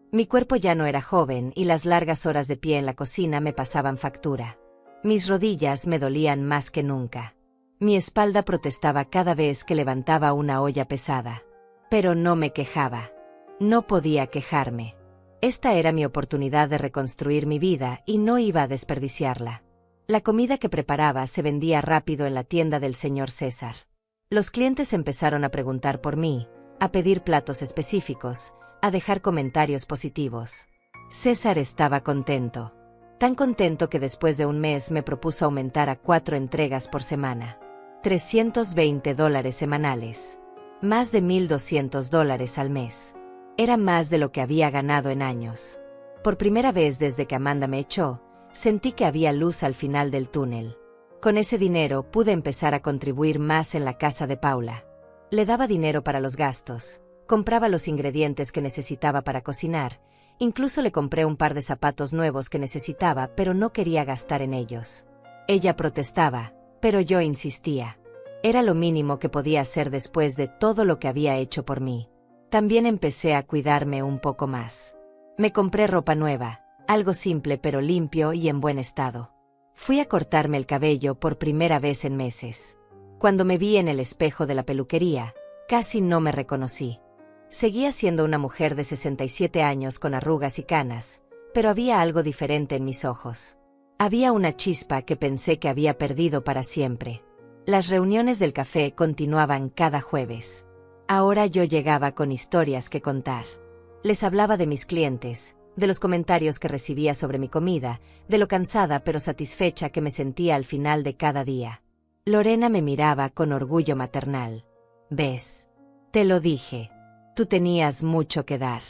S1: Mi cuerpo ya no era joven y las largas horas de pie en la cocina me pasaban factura. Mis rodillas me dolían más que nunca. Mi espalda protestaba cada vez que levantaba una olla pesada. Pero no me quejaba. No podía quejarme. Esta era mi oportunidad de reconstruir mi vida y no iba a desperdiciarla. La comida que preparaba se vendía rápido en la tienda del señor César. Los clientes empezaron a preguntar por mí, a pedir platos específicos, a dejar comentarios positivos. César estaba contento. Tan contento que después de un mes me propuso aumentar a 4 entregas por semana. $320 semanales. Más de $1,200 al mes. Era más de lo que había ganado en años. Por primera vez desde que Amanda me echó, sentí que había luz al final del túnel. Con ese dinero pude empezar a contribuir más en la casa de Paula. Le daba dinero para los gastos, compraba los ingredientes que necesitaba para cocinar, incluso le compré un par de zapatos nuevos que necesitaba, pero no quería gastar en ellos. Ella protestaba, pero yo insistía. Era lo mínimo que podía hacer después de todo lo que había hecho por mí. También empecé a cuidarme un poco más. Me compré ropa nueva, algo simple pero limpio y en buen estado. Fui a cortarme el cabello por primera vez en meses. Cuando me vi en el espejo de la peluquería, casi no me reconocí. Seguía siendo una mujer de 67 años con arrugas y canas, pero había algo diferente en mis ojos. Había una chispa que pensé que había perdido para siempre. Las reuniones del café continuaban cada jueves. Ahora yo llegaba con historias que contar. Les hablaba de mis clientes, de los comentarios que recibía sobre mi comida, de lo cansada pero satisfecha que me sentía al final de cada día. Lorena me miraba con orgullo maternal. ¿Ves? Te lo dije. Tú tenías mucho que dar.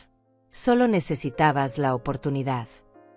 S1: Solo necesitabas la oportunidad.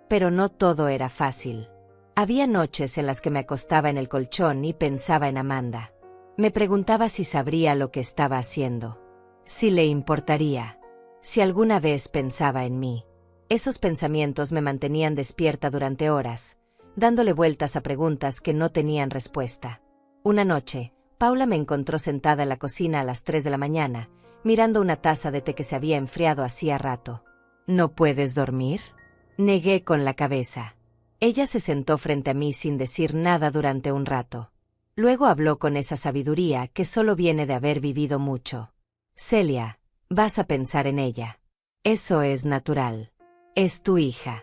S1: Pero no todo era fácil. Había noches en las que me acostaba en el colchón y pensaba en Amanda. Me preguntaba si sabría lo que estaba haciendo. Si le importaría. Si alguna vez pensaba en mí. Esos pensamientos me mantenían despierta durante horas, dándole vueltas a preguntas que no tenían respuesta. Una noche, Paula me encontró sentada en la cocina a las 3 de la mañana, mirando una taza de té que se había enfriado hacía rato. ¿No puedes dormir? Negué con la cabeza. Ella se sentó frente a mí sin decir nada durante un rato. Luego habló con esa sabiduría que solo viene de haber vivido mucho. Celia, vas a pensar en ella. Eso es natural. Es tu hija.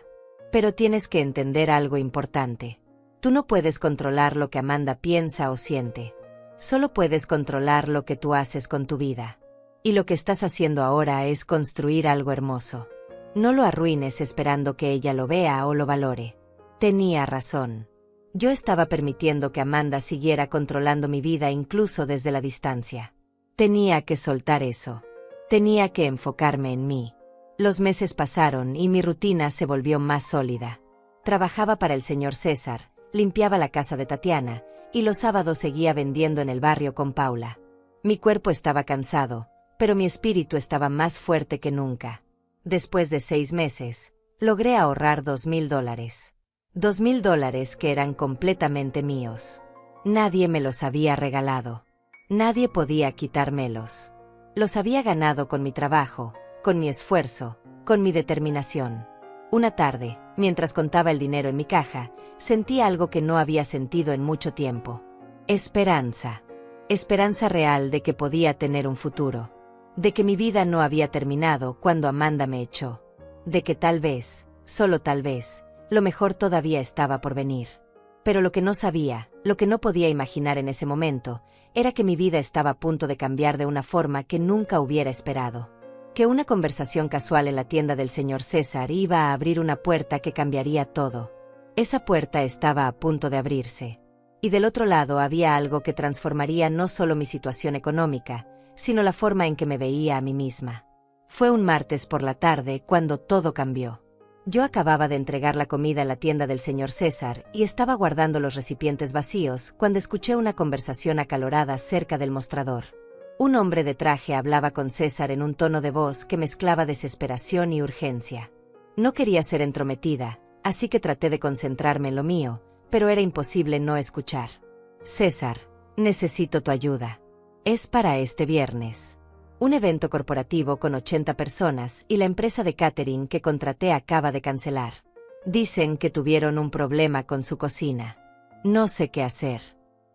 S1: Pero tienes que entender algo importante. Tú no puedes controlar lo que Amanda piensa o siente. Solo puedes controlar lo que tú haces con tu vida. Y lo que estás haciendo ahora es construir algo hermoso. No lo arruines esperando que ella lo vea o lo valore. Tenía razón. Yo estaba permitiendo que Amanda siguiera controlando mi vida incluso desde la distancia. Tenía que soltar eso. Tenía que enfocarme en mí. Los meses pasaron y mi rutina se volvió más sólida. Trabajaba para el señor César, limpiaba la casa de Tatiana, y los sábados seguía vendiendo en el barrio con Paula. Mi cuerpo estaba cansado, pero mi espíritu estaba más fuerte que nunca. Después de 6 meses, logré ahorrar $2,000. $2,000 que eran completamente míos. Nadie me los había regalado. Nadie podía quitármelos. Los había ganado con mi trabajo, con mi esfuerzo, con mi determinación. Una tarde, mientras contaba el dinero en mi caja, sentí algo que no había sentido en mucho tiempo. Esperanza. Esperanza real de que podía tener un futuro. De que mi vida no había terminado cuando Amanda me echó. De que tal vez, solo tal vez, lo mejor todavía estaba por venir. Pero lo que no sabía, lo que no podía imaginar en ese momento, era que mi vida estaba a punto de cambiar de una forma que nunca hubiera esperado. Que una conversación casual en la tienda del señor César iba a abrir una puerta que cambiaría todo. Esa puerta estaba a punto de abrirse. Y del otro lado había algo que transformaría no solo mi situación económica, sino la forma en que me veía a mí misma. Fue un martes por la tarde cuando todo cambió. Yo acababa de entregar la comida en la tienda del señor César y estaba guardando los recipientes vacíos cuando escuché una conversación acalorada cerca del mostrador. Un hombre de traje hablaba con César en un tono de voz que mezclaba desesperación y urgencia. No quería ser entrometida, así que traté de concentrarme en lo mío, pero era imposible no escuchar. César, Necesito tu ayuda. Es para este viernes. Un evento corporativo con 80 personas y la empresa de catering que contraté acaba de cancelar. Dicen que tuvieron un problema con su cocina. No sé qué hacer.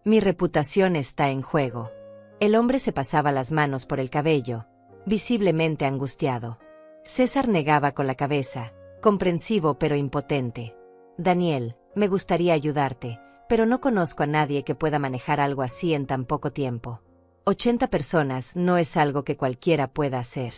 S1: Mi reputación está en juego. El hombre se pasaba las manos por el cabello, visiblemente angustiado. César negaba con la cabeza, comprensivo pero impotente. Daniel, me gustaría ayudarte, pero no conozco a nadie que pueda manejar algo así en tan poco tiempo. 80 personas no es algo que cualquiera pueda hacer.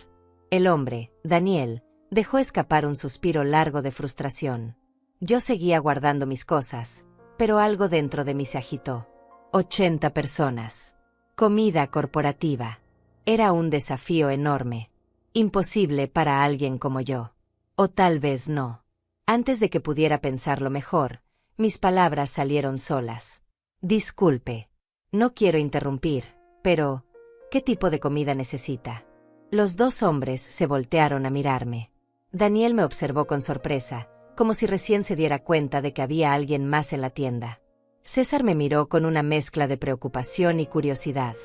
S1: El hombre, Daniel, dejó escapar un suspiro largo de frustración. Yo seguía guardando mis cosas, pero algo dentro de mí se agitó. 80 personas. Comida corporativa. Era un desafío enorme. Imposible para alguien como yo. O tal vez no. Antes de que pudiera pensarlo mejor, mis palabras salieron solas. Disculpe. No quiero interrumpir, pero ¿qué tipo de comida necesita? Los dos hombres se voltearon a mirarme. Daniel me observó con sorpresa, como si recién se diera cuenta de que había alguien más en la tienda. César me miró con una mezcla de preocupación y curiosidad.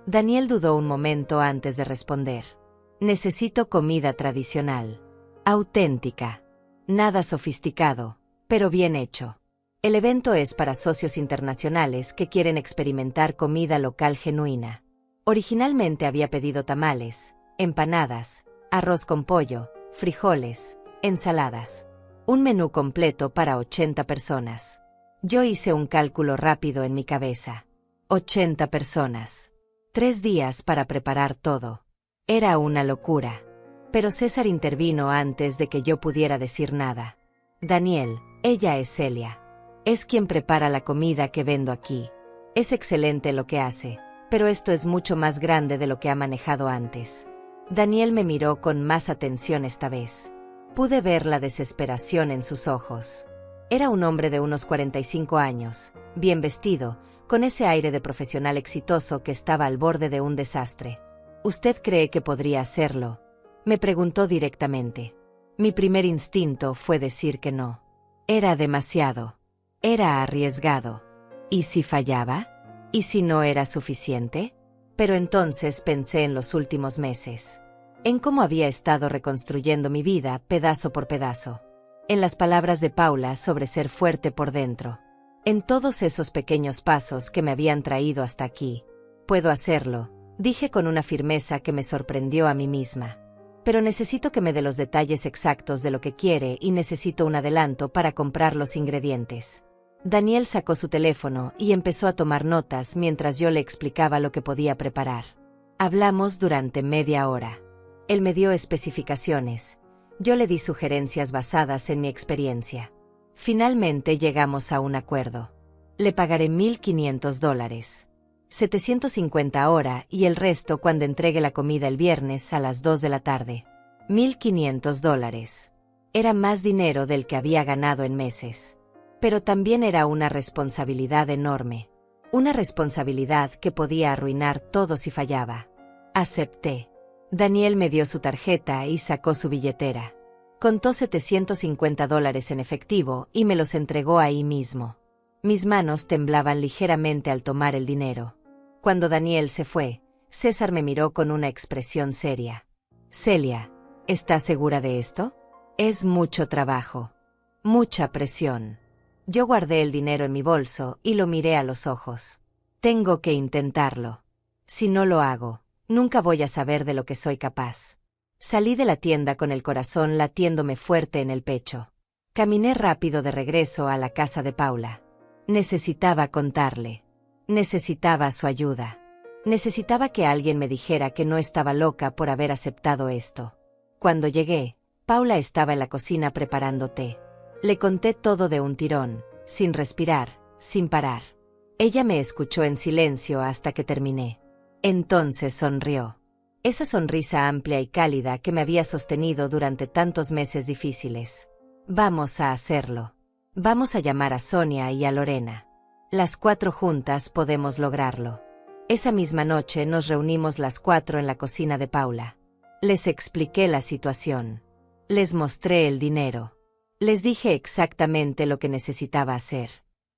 S1: Daniel dudó un momento antes de responder. Necesito comida tradicional. Auténtica. Nada sofisticado, pero bien hecho. El evento es para socios internacionales que quieren experimentar comida local genuina. Originalmente había pedido tamales, empanadas, arroz con pollo, frijoles, ensaladas. Un menú completo para 80 personas. Yo hice un cálculo rápido en mi cabeza. 80 personas. 3 días para preparar todo. Era una locura. Pero César intervino antes de que yo pudiera decir nada. Daniel, ella es Celia. Es quien prepara la comida que vendo aquí. Es excelente lo que hace, pero esto es mucho más grande de lo que ha manejado antes. Daniel me miró con más atención esta vez. Pude ver la desesperación en sus ojos. Era un hombre de unos 45 años, bien vestido, con ese aire de profesional exitoso que estaba al borde de un desastre. ¿Usted cree que podría hacerlo?, me preguntó directamente. Mi primer instinto fue decir que no. Era demasiado. Era arriesgado. ¿Y si fallaba? ¿Y si no era suficiente? Pero entonces pensé en los últimos meses. En cómo había estado reconstruyendo mi vida pedazo por pedazo. En las palabras de Paula sobre ser fuerte por dentro. En todos esos pequeños pasos que me habían traído hasta aquí. Puedo hacerlo, dije con una firmeza que me sorprendió a mí misma. Pero necesito que me dé los detalles exactos de lo que quiere y necesito un adelanto para comprar los ingredientes. Daniel sacó su teléfono y empezó a tomar notas mientras yo le explicaba lo que podía preparar. Hablamos durante media hora. Él me dio especificaciones. Yo le di sugerencias basadas en mi experiencia. Finalmente llegamos a un acuerdo. Le pagaré $1,500. 750 ahora y el resto cuando entregue la comida el viernes a las 2 de la tarde. $1,500. Era más dinero del que había ganado en meses. Pero también era una responsabilidad enorme. Una responsabilidad que podía arruinar todo si fallaba. Acepté. Daniel me dio su tarjeta y sacó su billetera. Contó $750 en efectivo y me los entregó ahí mismo. Mis manos temblaban ligeramente al tomar el dinero. Cuando Daniel se fue, César me miró con una expresión seria. Celia, ¿estás segura de esto? Es mucho trabajo. Mucha presión. Yo guardé el dinero en mi bolso y lo miré a los ojos. Tengo que intentarlo. Si no lo hago, nunca voy a saber de lo que soy capaz. Salí de la tienda con el corazón latiéndome fuerte en el pecho. Caminé rápido de regreso a la casa de Paula. Necesitaba contarle. Necesitaba su ayuda. Necesitaba que alguien me dijera que no estaba loca por haber aceptado esto. Cuando llegué, Paula estaba en la cocina preparando té. Le conté todo de un tirón, sin respirar, sin parar. Ella me escuchó en silencio hasta que terminé. Entonces sonrió. Esa sonrisa amplia y cálida que me había sostenido durante tantos meses difíciles. Vamos a hacerlo. Vamos a llamar a Sonia y a Lorena. Las 4 juntas podemos lograrlo. Esa misma noche nos reunimos las 4 en la cocina de Paula. Les expliqué la situación. Les mostré el dinero. Les dije exactamente lo que necesitaba hacer.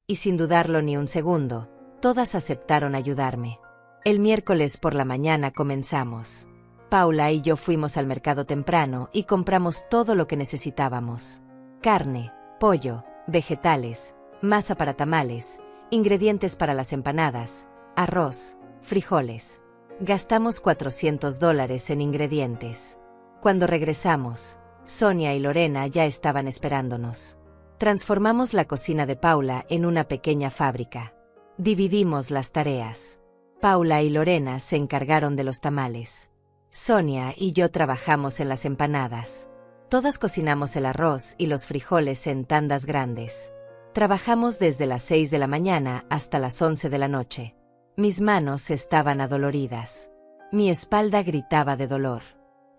S1: Y sin dudarlo ni un segundo, Todas aceptaron ayudarme. El miércoles por la mañana comenzamos. Paula y yo fuimos al mercado temprano y compramos todo lo que necesitábamos. Carne, pollo, vegetales, masa para tamales, ingredientes para las empanadas, arroz, frijoles. Gastamos $400 en ingredientes. Cuando regresamos, Sonia y Lorena ya estaban esperándonos. Transformamos la cocina de Paula en una pequeña fábrica. Dividimos las tareas. Paula y Lorena se encargaron de los tamales. Sonia y yo trabajamos en las empanadas. Todas cocinamos el arroz y los frijoles en tandas grandes. Trabajamos desde las 6 de la mañana hasta las 11 de la noche. Mis manos estaban adoloridas. Mi espalda gritaba de dolor.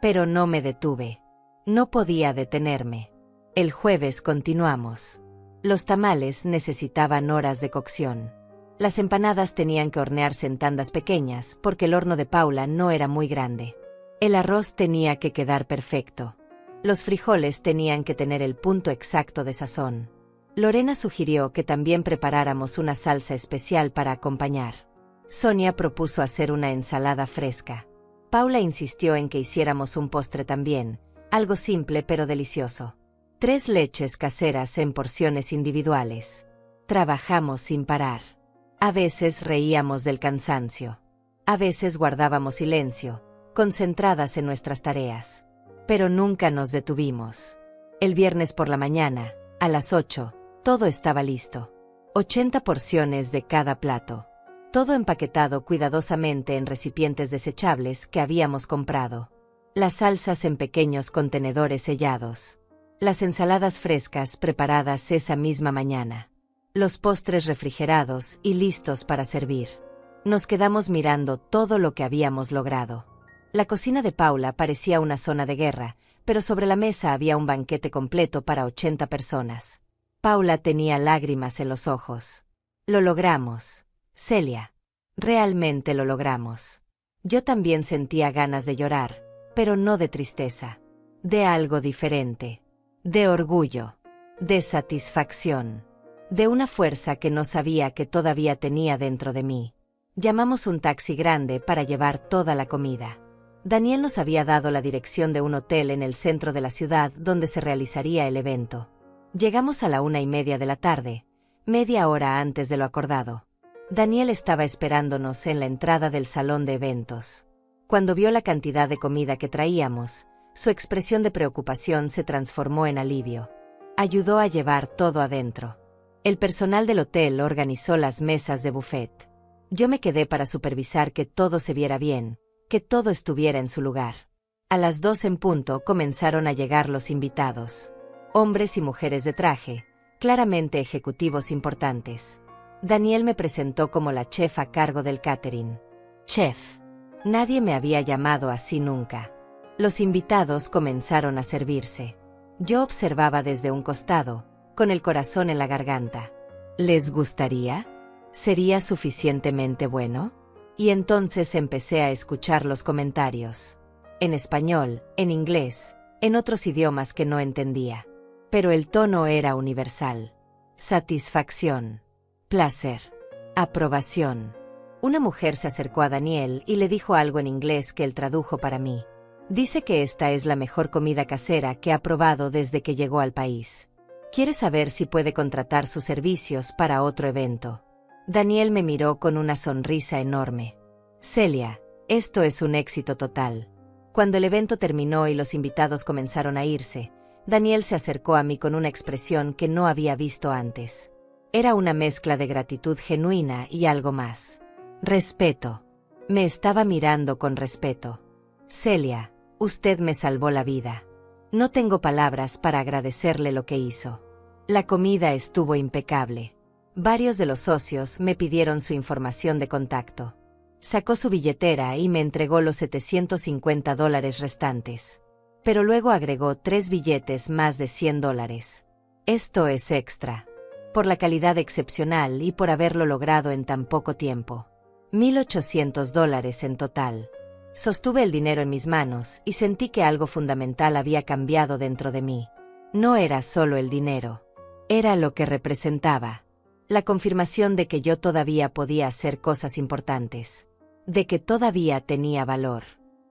S1: Pero no me detuve. No podía detenerme. El jueves continuamos. Los tamales necesitaban horas de cocción. Las empanadas tenían que hornearse en tandas pequeñas porque el horno de Paula no era muy grande. El arroz tenía que quedar perfecto. Los frijoles tenían que tener el punto exacto de sazón. Lorena sugirió que también preparáramos una salsa especial para acompañar. Sonia propuso hacer una ensalada fresca. Paula insistió en que hiciéramos un postre también, algo simple pero delicioso. 3 leches caseras en porciones individuales. Trabajamos sin parar. A veces reíamos del cansancio. A veces guardábamos silencio, concentradas en nuestras tareas. Pero nunca nos detuvimos. El viernes por la mañana, a las 8, todo estaba listo. 80 porciones de cada plato. Todo empaquetado cuidadosamente en recipientes desechables que habíamos comprado. Las salsas en pequeños contenedores sellados. Las ensaladas frescas preparadas esa misma mañana. Los postres refrigerados y listos para servir. Nos quedamos mirando todo lo que habíamos logrado. La cocina de Paula parecía una zona de guerra, pero sobre la mesa había un banquete completo para 80 personas. Paula tenía lágrimas en los ojos. Lo logramos, Celia. Realmente lo logramos. Yo también sentía ganas de llorar, pero no de tristeza. De algo diferente. De orgullo. De satisfacción. De una fuerza que no sabía que todavía tenía dentro de mí. Llamamos un taxi grande para llevar toda la comida. Daniel nos había dado la dirección de un hotel en el centro de la ciudad donde se realizaría el evento. Llegamos a la 1:30 de la tarde, media hora antes de lo acordado. Daniel estaba esperándonos en la entrada del salón de eventos. Cuando vio la cantidad de comida que traíamos, su expresión de preocupación se transformó en alivio. Ayudó a llevar todo adentro. El personal del hotel organizó las mesas de buffet. Yo me quedé para supervisar que todo se viera bien, que todo estuviera en su lugar. A las 2 en punto comenzaron a llegar los invitados. Hombres y mujeres de traje, claramente ejecutivos importantes. Daniel me presentó como la chef a cargo del catering. Chef. Nadie me había llamado así nunca. Los invitados comenzaron a servirse. Yo observaba desde un costado, con el corazón en la garganta. ¿Les gustaría? ¿Sería suficientemente bueno? Y entonces empecé a escuchar los comentarios. En español, en inglés, en otros idiomas que no entendía. Pero el tono era universal. Satisfacción. Placer. Aprobación. Una mujer se acercó a Daniel y le dijo algo en inglés que él tradujo para mí. Dice que esta es la mejor comida casera que ha probado desde que llegó al país. Quiere saber si puede contratar sus servicios para otro evento. Daniel me miró con una sonrisa enorme. Celia, esto es un éxito total. Cuando el evento terminó y los invitados comenzaron a irse, Daniel se acercó a mí con una expresión que no había visto antes. Era una mezcla de gratitud genuina y algo más. Respeto. Me estaba mirando con respeto. Celia, usted me salvó la vida. No tengo palabras para agradecerle lo que hizo. La comida estuvo impecable. Varios de los socios me pidieron su información de contacto. Sacó su billetera y me entregó los $750 restantes. Pero luego agregó 3 billetes más de $100. Esto es extra. Por la calidad excepcional y por haberlo logrado en tan poco tiempo. $1,800 en total. Sostuve el dinero en mis manos y sentí que algo fundamental había cambiado dentro de mí. No era solo el dinero. Era lo que representaba. La confirmación de que yo todavía podía hacer cosas importantes. De que todavía tenía valor.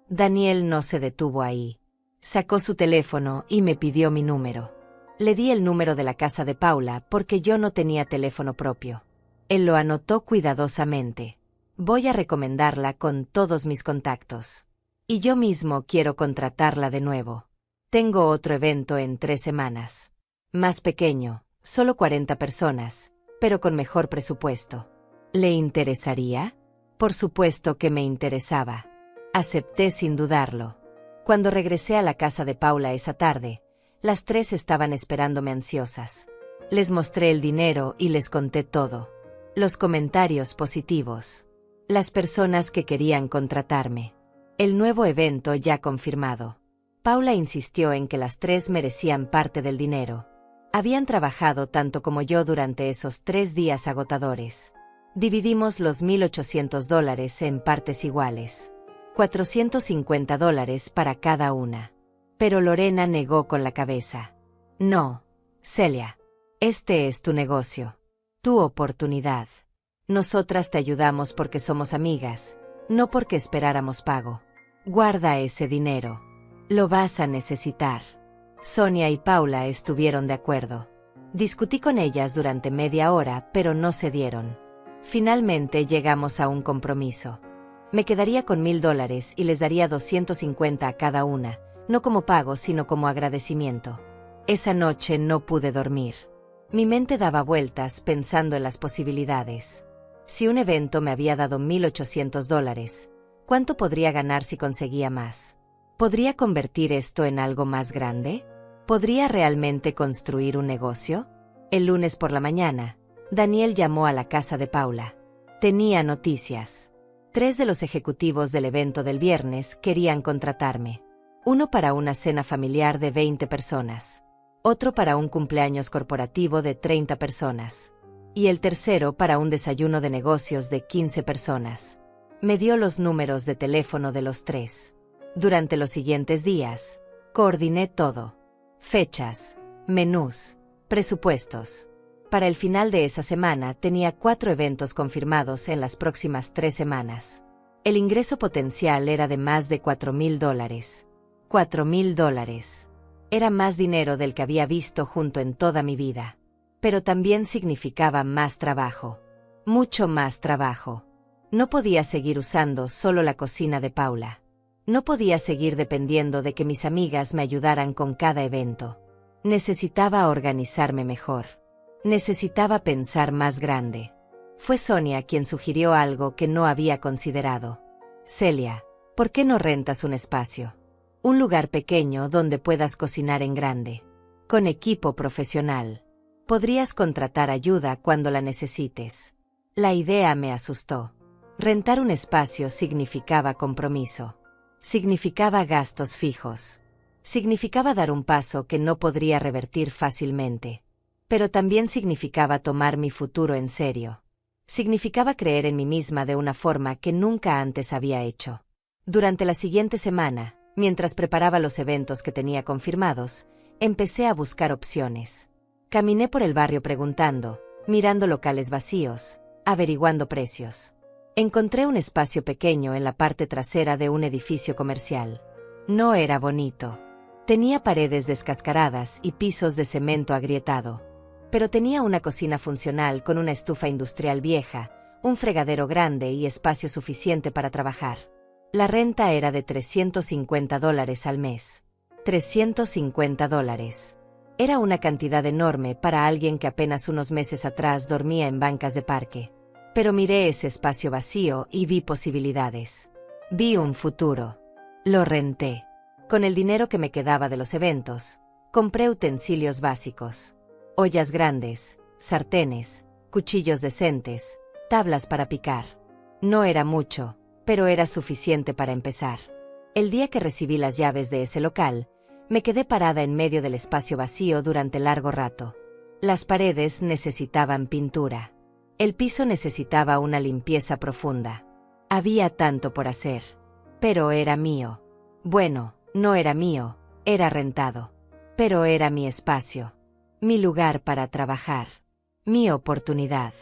S1: Daniel no se detuvo ahí. Sacó su teléfono y me pidió mi número. Le di el número de la casa de Paula porque yo no tenía teléfono propio. Él lo anotó cuidadosamente. Voy a recomendarla con todos mis contactos. Y yo mismo quiero contratarla de nuevo. Tengo otro evento en 3 semanas. Más pequeño, solo 40 personas, pero con mejor presupuesto. ¿Le interesaría? Por supuesto que me interesaba. Acepté sin dudarlo. Cuando regresé a la casa de Paula esa tarde, las 3 estaban esperándome ansiosas. Les mostré el dinero y les conté todo. Los comentarios positivos. Las personas que querían contratarme. El nuevo evento ya confirmado. Paula insistió en que las 3 merecían parte del dinero. Habían trabajado tanto como yo durante esos 3 días agotadores. Dividimos los $1,800 en partes iguales. $450 para cada una. Pero Lorena negó con la cabeza. No, Celia. Este es tu negocio. Tu oportunidad. Nosotras te ayudamos porque somos amigas, no porque esperáramos pago. Guarda ese dinero. Lo vas a necesitar. Sonia y Paula estuvieron de acuerdo. Discutí con ellas durante media hora, pero no cedieron. Finalmente llegamos a un compromiso. Me quedaría con $1,000 y les daría 250 a cada una, no como pago sino como agradecimiento. Esa noche no pude dormir. Mi mente daba vueltas pensando en las posibilidades. Si un evento me había dado $1,800, ¿cuánto podría ganar si conseguía más? ¿Podría convertir esto en algo más grande? ¿Podría realmente construir un negocio? El lunes por la mañana, Daniel llamó a la casa de Paula. Tenía noticias. 3 de los ejecutivos del evento del viernes querían contratarme. Uno para una cena familiar de 20 personas. Otro para un cumpleaños corporativo de 30 personas. Y el tercero para un desayuno de negocios de 15 personas. Me dio los números de teléfono de los 3. Durante los siguientes días, coordiné todo. Fechas, menús, presupuestos. Para el final de esa semana tenía 4 eventos confirmados en las próximas 3 semanas. El ingreso potencial era de más de $4,000. $4,000. Era más dinero del que había visto junto en toda mi vida. Pero también significaba más trabajo. Mucho más trabajo. No podía seguir usando solo la cocina de Paula. No podía seguir dependiendo de que mis amigas me ayudaran con cada evento. Necesitaba organizarme mejor. Necesitaba pensar más grande. Fue Sonia quien sugirió algo que no había considerado. Celia, ¿por qué no rentas un espacio? Un lugar pequeño donde puedas cocinar en grande. Con equipo profesional. Podrías contratar ayuda cuando la necesites. La idea me asustó. Rentar un espacio significaba compromiso. Significaba gastos fijos. Significaba dar un paso que no podría revertir fácilmente. Pero también significaba tomar mi futuro en serio. Significaba creer en mí misma de una forma que nunca antes había hecho. Durante la siguiente semana, mientras preparaba los eventos que tenía confirmados, empecé a buscar opciones. Caminé por el barrio preguntando, mirando locales vacíos, averiguando precios. Encontré un espacio pequeño en la parte trasera de un edificio comercial. No era bonito. Tenía paredes descascaradas y pisos de cemento agrietado. Pero tenía una cocina funcional con una estufa industrial vieja, un fregadero grande y espacio suficiente para trabajar. La renta era de $350 al mes. $350. Era una cantidad enorme para alguien que apenas unos meses atrás dormía en bancas de parque. Pero miré ese espacio vacío y vi posibilidades. Vi un futuro. Lo renté. Con el dinero que me quedaba de los eventos, compré utensilios básicos. Ollas grandes, sartenes, cuchillos decentes, tablas para picar. No era mucho, pero era suficiente para empezar. El día que recibí las llaves de ese local, me quedé parada en medio del espacio vacío durante largo rato. Las paredes necesitaban pintura. El piso necesitaba una limpieza profunda. Había tanto por hacer. Pero era mío. Bueno, no era mío, era rentado. Pero era mi espacio. Mi lugar para trabajar. Mi oportunidad.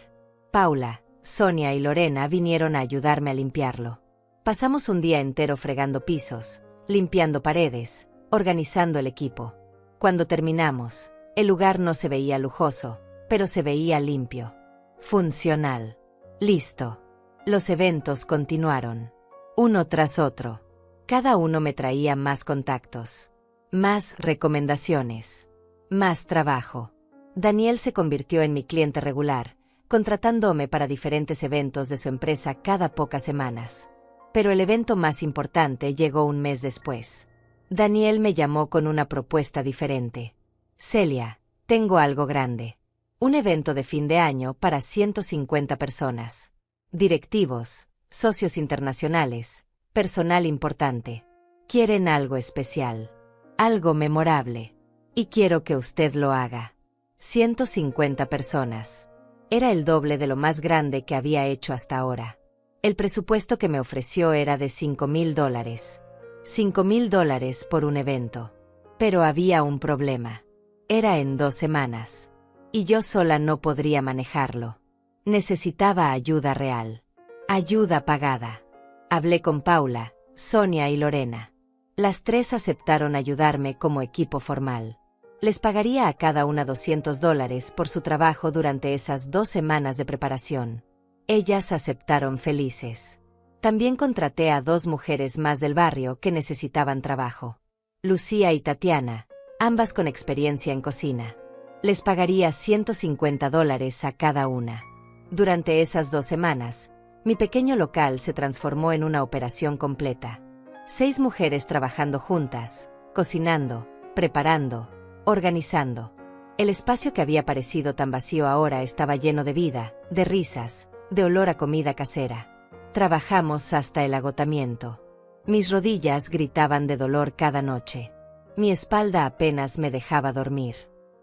S1: Paula, Sonia y Lorena vinieron a ayudarme a limpiarlo. Pasamos un día entero fregando pisos, limpiando paredes, organizando el equipo. Cuando terminamos, el lugar no se veía lujoso, pero se veía limpio. Funcional. Listo. Los eventos continuaron. Uno tras otro. Cada uno me traía más contactos, más recomendaciones, más trabajo. Daniel se convirtió en mi cliente regular, contratándome para diferentes eventos de su empresa cada pocas semanas. Pero el evento más importante llegó un mes después. Daniel me llamó con una propuesta diferente. Celia, tengo algo grande. Un evento de fin de año para 150 personas. Directivos, socios internacionales, personal importante. Quieren algo especial, algo memorable. Y quiero que usted lo haga. 150 personas. Era el doble de lo más grande que había hecho hasta ahora. El presupuesto que me ofreció era de $5,000. $5,000 por un evento. Pero había un problema. Era en 2 semanas. Y yo sola no podría manejarlo. Necesitaba ayuda real. Ayuda pagada. Hablé con Paula, Sonia y Lorena. Las 3 aceptaron ayudarme como equipo formal. Les pagaría a cada una $200 por su trabajo durante esas 2 semanas de preparación. Ellas aceptaron felices. También contraté a 2 mujeres más del barrio que necesitaban trabajo. Lucía y Tatiana, ambas con experiencia en cocina. Les pagaría $150 a cada una. Durante esas 2 semanas, mi pequeño local se transformó en una operación completa. 6 mujeres trabajando juntas, cocinando, preparando, organizando. El espacio que había parecido tan vacío ahora estaba lleno de vida, de risas, de olor a comida casera. Trabajamos hasta el agotamiento. Mis rodillas gritaban de dolor cada noche. Mi espalda apenas me dejaba dormir.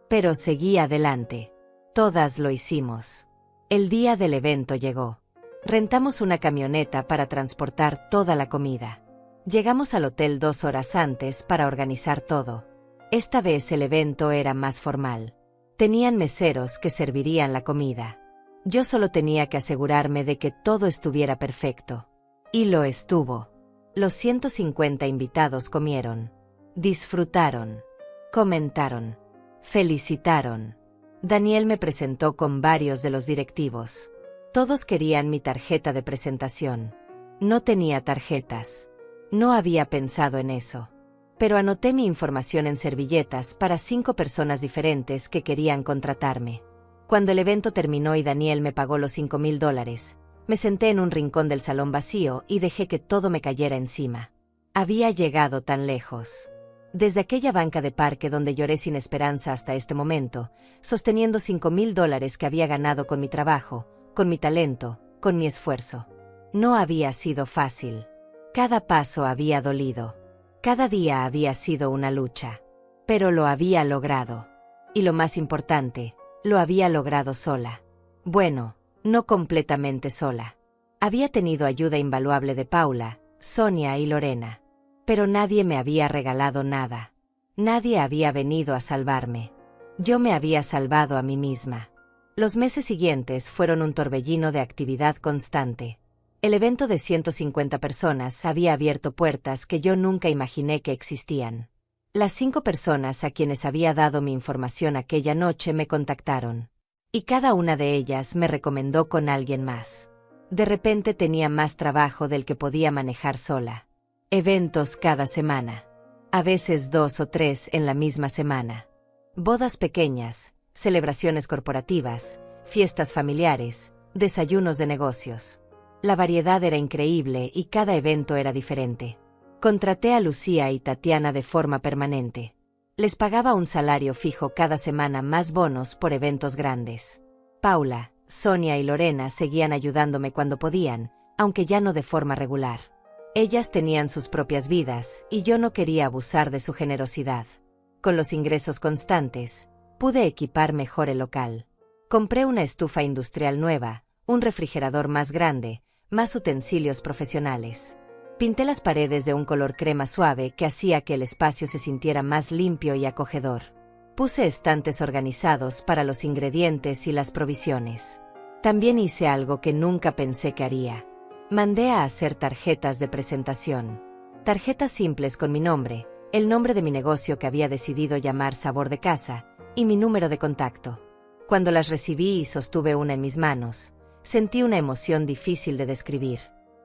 S1: Pero seguí adelante. Todas lo hicimos. El día del evento llegó. Rentamos una camioneta para transportar toda la comida. Llegamos al hotel 2 horas antes para organizar todo. Esta vez el evento era más formal. Tenían meseros que servirían la comida. Yo solo tenía que asegurarme de que todo estuviera perfecto. Y lo estuvo. Los 150 invitados comieron. Disfrutaron. Comentaron. Felicitaron. Daniel me presentó con varios de los directivos. Todos querían mi tarjeta de presentación. No tenía tarjetas. No había pensado en eso. Pero anoté mi información en servilletas para 5 personas diferentes que querían contratarme. Cuando el evento terminó y Daniel me pagó los $5,000, me senté en un rincón del salón vacío y dejé que todo me cayera encima. Había llegado tan lejos. Desde aquella banca de parque donde lloré sin esperanza hasta este momento, sosteniendo $5,000 que había ganado con mi trabajo, con mi talento, con mi esfuerzo. No había sido fácil. Cada paso había dolido. Cada día había sido una lucha. Pero lo había logrado. Y lo más importante, lo había logrado sola. Bueno, no completamente sola. Había tenido ayuda invaluable de Paula, Sonia y Lorena. Pero nadie me había regalado nada. Nadie había venido a salvarme. Yo me había salvado a mí misma. Los meses siguientes fueron un torbellino de actividad constante. El evento de 150 personas había abierto puertas que yo nunca imaginé que existían. Las 5 personas a quienes había dado mi información aquella noche me contactaron. Y cada una de ellas me recomendó con alguien más. De repente tenía más trabajo del que podía manejar sola. Eventos cada semana. A veces 2 o 3 en la misma semana. Bodas pequeñas, celebraciones corporativas, fiestas familiares, desayunos de negocios. La variedad era increíble y cada evento era diferente. Contraté a Lucía y Tatiana de forma permanente. Les pagaba un salario fijo cada semana más bonos por eventos grandes. Paula, Sonia y Lorena seguían ayudándome cuando podían, aunque ya no de forma regular. Ellas tenían sus propias vidas y yo no quería abusar de su generosidad. Con los ingresos constantes, pude equipar mejor el local. Compré una estufa industrial nueva, un refrigerador más grande, más utensilios profesionales. Pinté las paredes de un color crema suave que hacía que el espacio se sintiera más limpio y acogedor. Puse estantes organizados para los ingredientes y las provisiones. También hice algo que nunca pensé que haría. Mandé a hacer tarjetas de presentación. Tarjetas simples con mi nombre, el nombre de mi negocio que había decidido llamar Sabor de Casa, y mi número de contacto. Cuando las recibí y sostuve una en mis manos, sentí una emoción difícil de describir.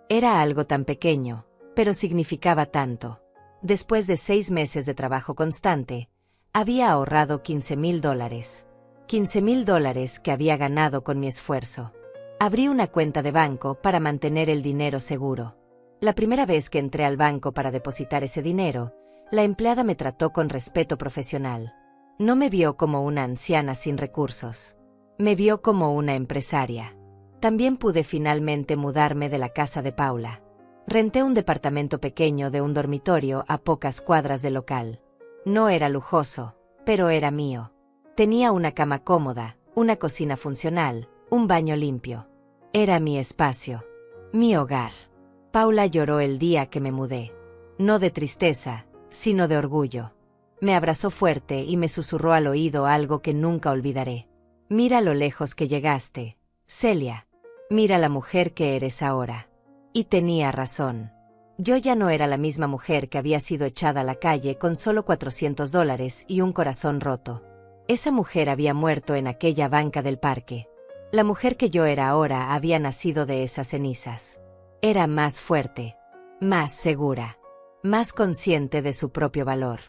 S1: Era algo tan pequeño, pero significaba tanto. Después de 6 meses de trabajo constante, había ahorrado $15,000. $15,000 que había ganado con mi esfuerzo. Abrí una cuenta de banco para mantener el dinero seguro. La primera vez que entré al banco para depositar ese dinero, la empleada me trató con respeto profesional. No me vio como una anciana sin recursos. Me vio como una empresaria. También pude finalmente mudarme de la casa de Paula. Renté un departamento pequeño de un dormitorio a pocas cuadras del local. No era lujoso, pero era mío. Tenía una cama cómoda, una cocina funcional, un baño limpio. Era mi espacio, mi hogar. Paula lloró el día que me mudé. No de tristeza, sino de orgullo. Me abrazó fuerte y me susurró al oído algo que nunca olvidaré. Mira lo lejos que llegaste, Celia. Mira la mujer que eres ahora. Y tenía razón. Yo ya no era la misma mujer que había sido echada a la calle con solo $400 y un corazón roto. Esa mujer había muerto en aquella banca del parque. La mujer que yo era ahora había nacido de esas cenizas. Era más fuerte, más segura, más consciente de su propio valor.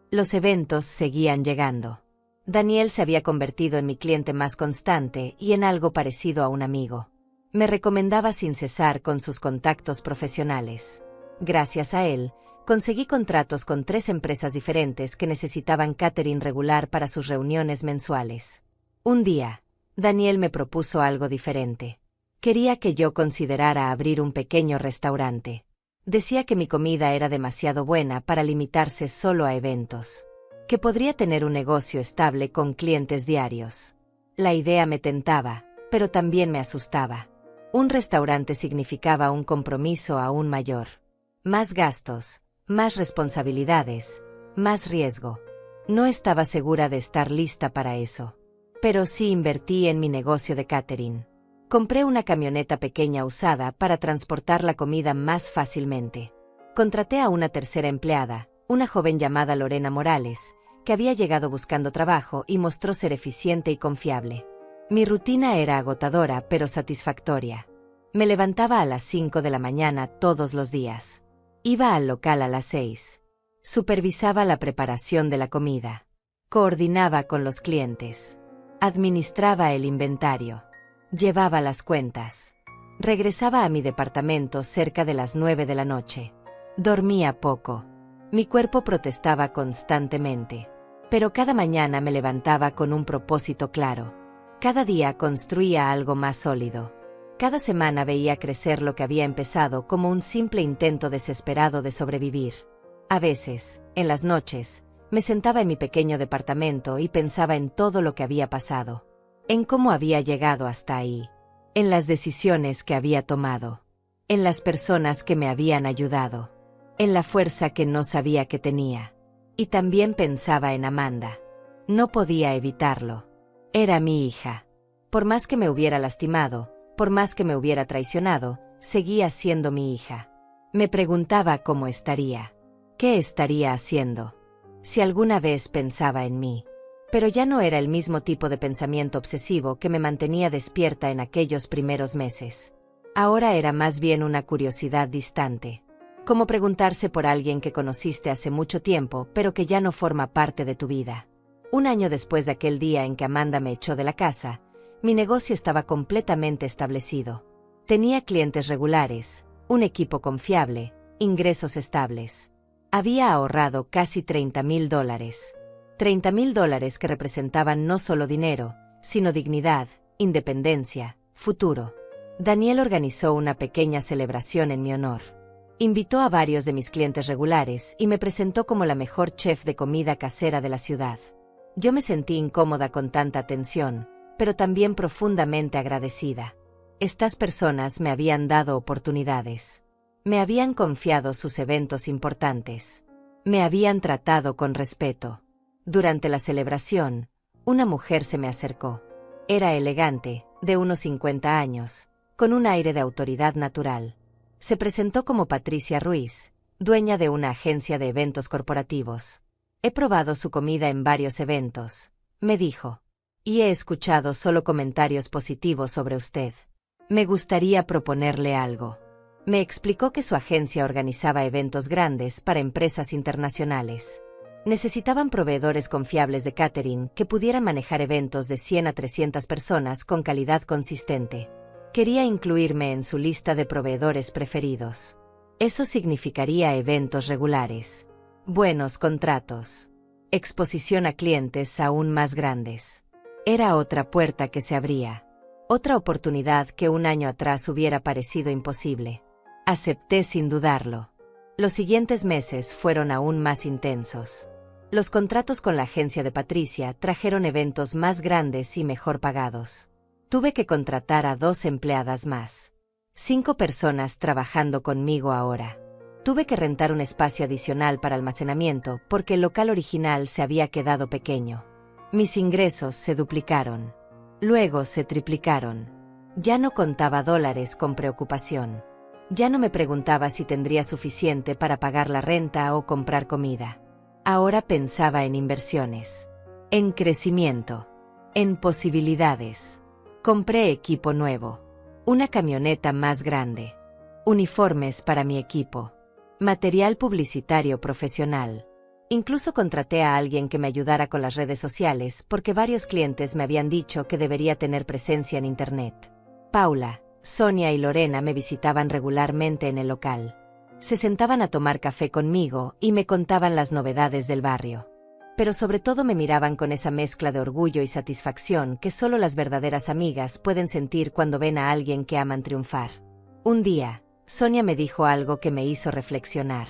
S1: Los eventos seguían llegando. Daniel se había convertido en mi cliente más constante y en algo parecido a un amigo. Me recomendaba sin cesar con sus contactos profesionales. Gracias a él, conseguí contratos con 3 empresas diferentes que necesitaban catering regular para sus reuniones mensuales. Un día, Daniel me propuso algo diferente. Quería que yo considerara abrir un pequeño restaurante. Decía que mi comida era demasiado buena para limitarse solo a eventos. Que podría tener un negocio estable con clientes diarios. La idea me tentaba, pero también me asustaba. Un restaurante significaba un compromiso aún mayor. Más gastos, más responsabilidades, más riesgo. No estaba segura de estar lista para eso. Pero sí invertí en mi negocio de catering. Compré una camioneta pequeña usada para transportar la comida más fácilmente. Contraté a una tercera empleada, una joven llamada Lorena Morales, que había llegado buscando trabajo y mostró ser eficiente y confiable. Mi rutina era agotadora pero satisfactoria. Me levantaba a las 5 de la mañana todos los días. Iba al local a las 6. Supervisaba la preparación de la comida. Coordinaba con los clientes. Administraba el inventario. Llevaba las cuentas. Regresaba a mi departamento cerca de las 9 de la noche. Dormía poco. Mi cuerpo protestaba constantemente. Pero cada mañana me levantaba con un propósito claro. Cada día construía algo más sólido. Cada semana veía crecer lo que había empezado como un simple intento desesperado de sobrevivir. A veces, en las noches, me sentaba en mi pequeño departamento y pensaba en todo lo que había pasado. En cómo había llegado hasta ahí. En las decisiones que había tomado. En las personas que me habían ayudado. En la fuerza que no sabía que tenía. Y también pensaba en Amanda. No podía evitarlo. Era mi hija. Por más que me hubiera lastimado, por más que me hubiera traicionado, seguía siendo mi hija. Me preguntaba cómo estaría. ¿Qué estaría haciendo? Si alguna vez pensaba en mí. Pero ya no era el mismo tipo de pensamiento obsesivo que me mantenía despierta en aquellos primeros meses. Ahora era más bien una curiosidad distante. Como preguntarse por alguien que conociste hace mucho tiempo, pero que ya no forma parte de tu vida. Un año después de aquel día en que Amanda me echó de la casa, mi negocio estaba completamente establecido. Tenía clientes regulares, un equipo confiable, ingresos estables. Había ahorrado casi $30,000. $30,000 que representaban no solo dinero, sino dignidad, independencia, futuro. Daniel organizó una pequeña celebración en mi honor. Invitó a varios de mis clientes regulares y me presentó como la mejor chef de comida casera de la ciudad. Yo me sentí incómoda con tanta atención, pero también profundamente agradecida. Estas personas me habían dado oportunidades. Me habían confiado sus eventos importantes. Me habían tratado con respeto. Durante la celebración, una mujer se me acercó. Era elegante, de unos 50 años, con un aire de autoridad natural. Se presentó como Patricia Ruiz, dueña de una agencia de eventos corporativos. He probado su comida en varios eventos, me dijo, y he escuchado solo comentarios positivos sobre usted. Me gustaría proponerle algo. Me explicó que su agencia organizaba eventos grandes para empresas internacionales. Necesitaban proveedores confiables de catering que pudieran manejar eventos de 100 a 300 personas con calidad consistente. Quería incluirme en su lista de proveedores preferidos. Eso significaría eventos regulares, buenos contratos, exposición a clientes aún más grandes. Era otra puerta que se abría, otra oportunidad que un año atrás hubiera parecido imposible. Acepté sin dudarlo. Los siguientes meses fueron aún más intensos. Los contratos con la agencia de Patricia trajeron eventos más grandes y mejor pagados. Tuve que contratar a 2 empleadas más. 5 personas trabajando conmigo ahora. Tuve que rentar un espacio adicional para almacenamiento porque el local original se había quedado pequeño. Mis ingresos se duplicaron. Luego se triplicaron. Ya no contaba dólares con preocupación. Ya no me preguntaba si tendría suficiente para pagar la renta o comprar comida. Ahora pensaba en inversiones, en crecimiento, en posibilidades. Compré equipo nuevo, una camioneta más grande, uniformes para mi equipo, material publicitario profesional. Incluso contraté a alguien que me ayudara con las redes sociales porque varios clientes me habían dicho que debería tener presencia en Internet. Paula, Sonia y Lorena me visitaban regularmente en el local. Se sentaban a tomar café conmigo y me contaban las novedades del barrio. Pero sobre todo me miraban con esa mezcla de orgullo y satisfacción que solo las verdaderas amigas pueden sentir cuando ven a alguien que aman triunfar. Un día, Sonia me dijo algo que me hizo reflexionar.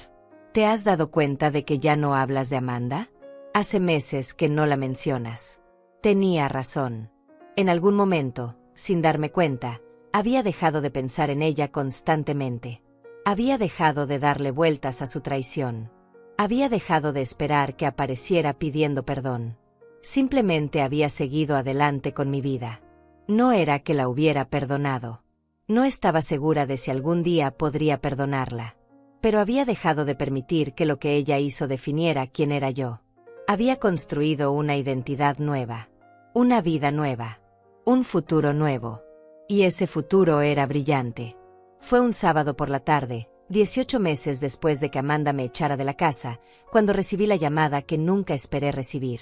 S1: ¿Te has dado cuenta de que ya no hablas de Amanda? Hace meses que no la mencionas. Tenía razón. En algún momento, sin darme cuenta, había dejado de pensar en ella constantemente. Había dejado de darle vueltas a su traición. Había dejado de esperar que apareciera pidiendo perdón. Simplemente había seguido adelante con mi vida. No era que la hubiera perdonado. No estaba segura de si algún día podría perdonarla. Pero había dejado de permitir que lo que ella hizo definiera quién era yo. Había construido una identidad nueva. Una vida nueva. Un futuro nuevo. Y ese futuro era brillante. Fue un sábado por la tarde, 18 meses después de que Amanda me echara de la casa, cuando recibí la llamada que nunca esperé recibir.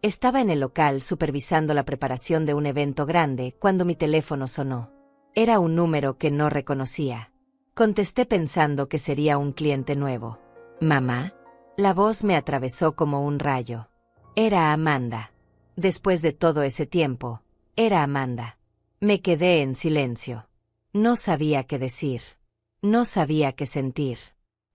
S1: Estaba en el local supervisando la preparación de un evento grande cuando mi teléfono sonó. Era un número que no reconocía. Contesté pensando que sería un cliente nuevo. ¿Mamá? La voz me atravesó como un rayo. Era Amanda. Después de todo ese tiempo, era Amanda. Me quedé en silencio. No sabía qué decir. No sabía qué sentir.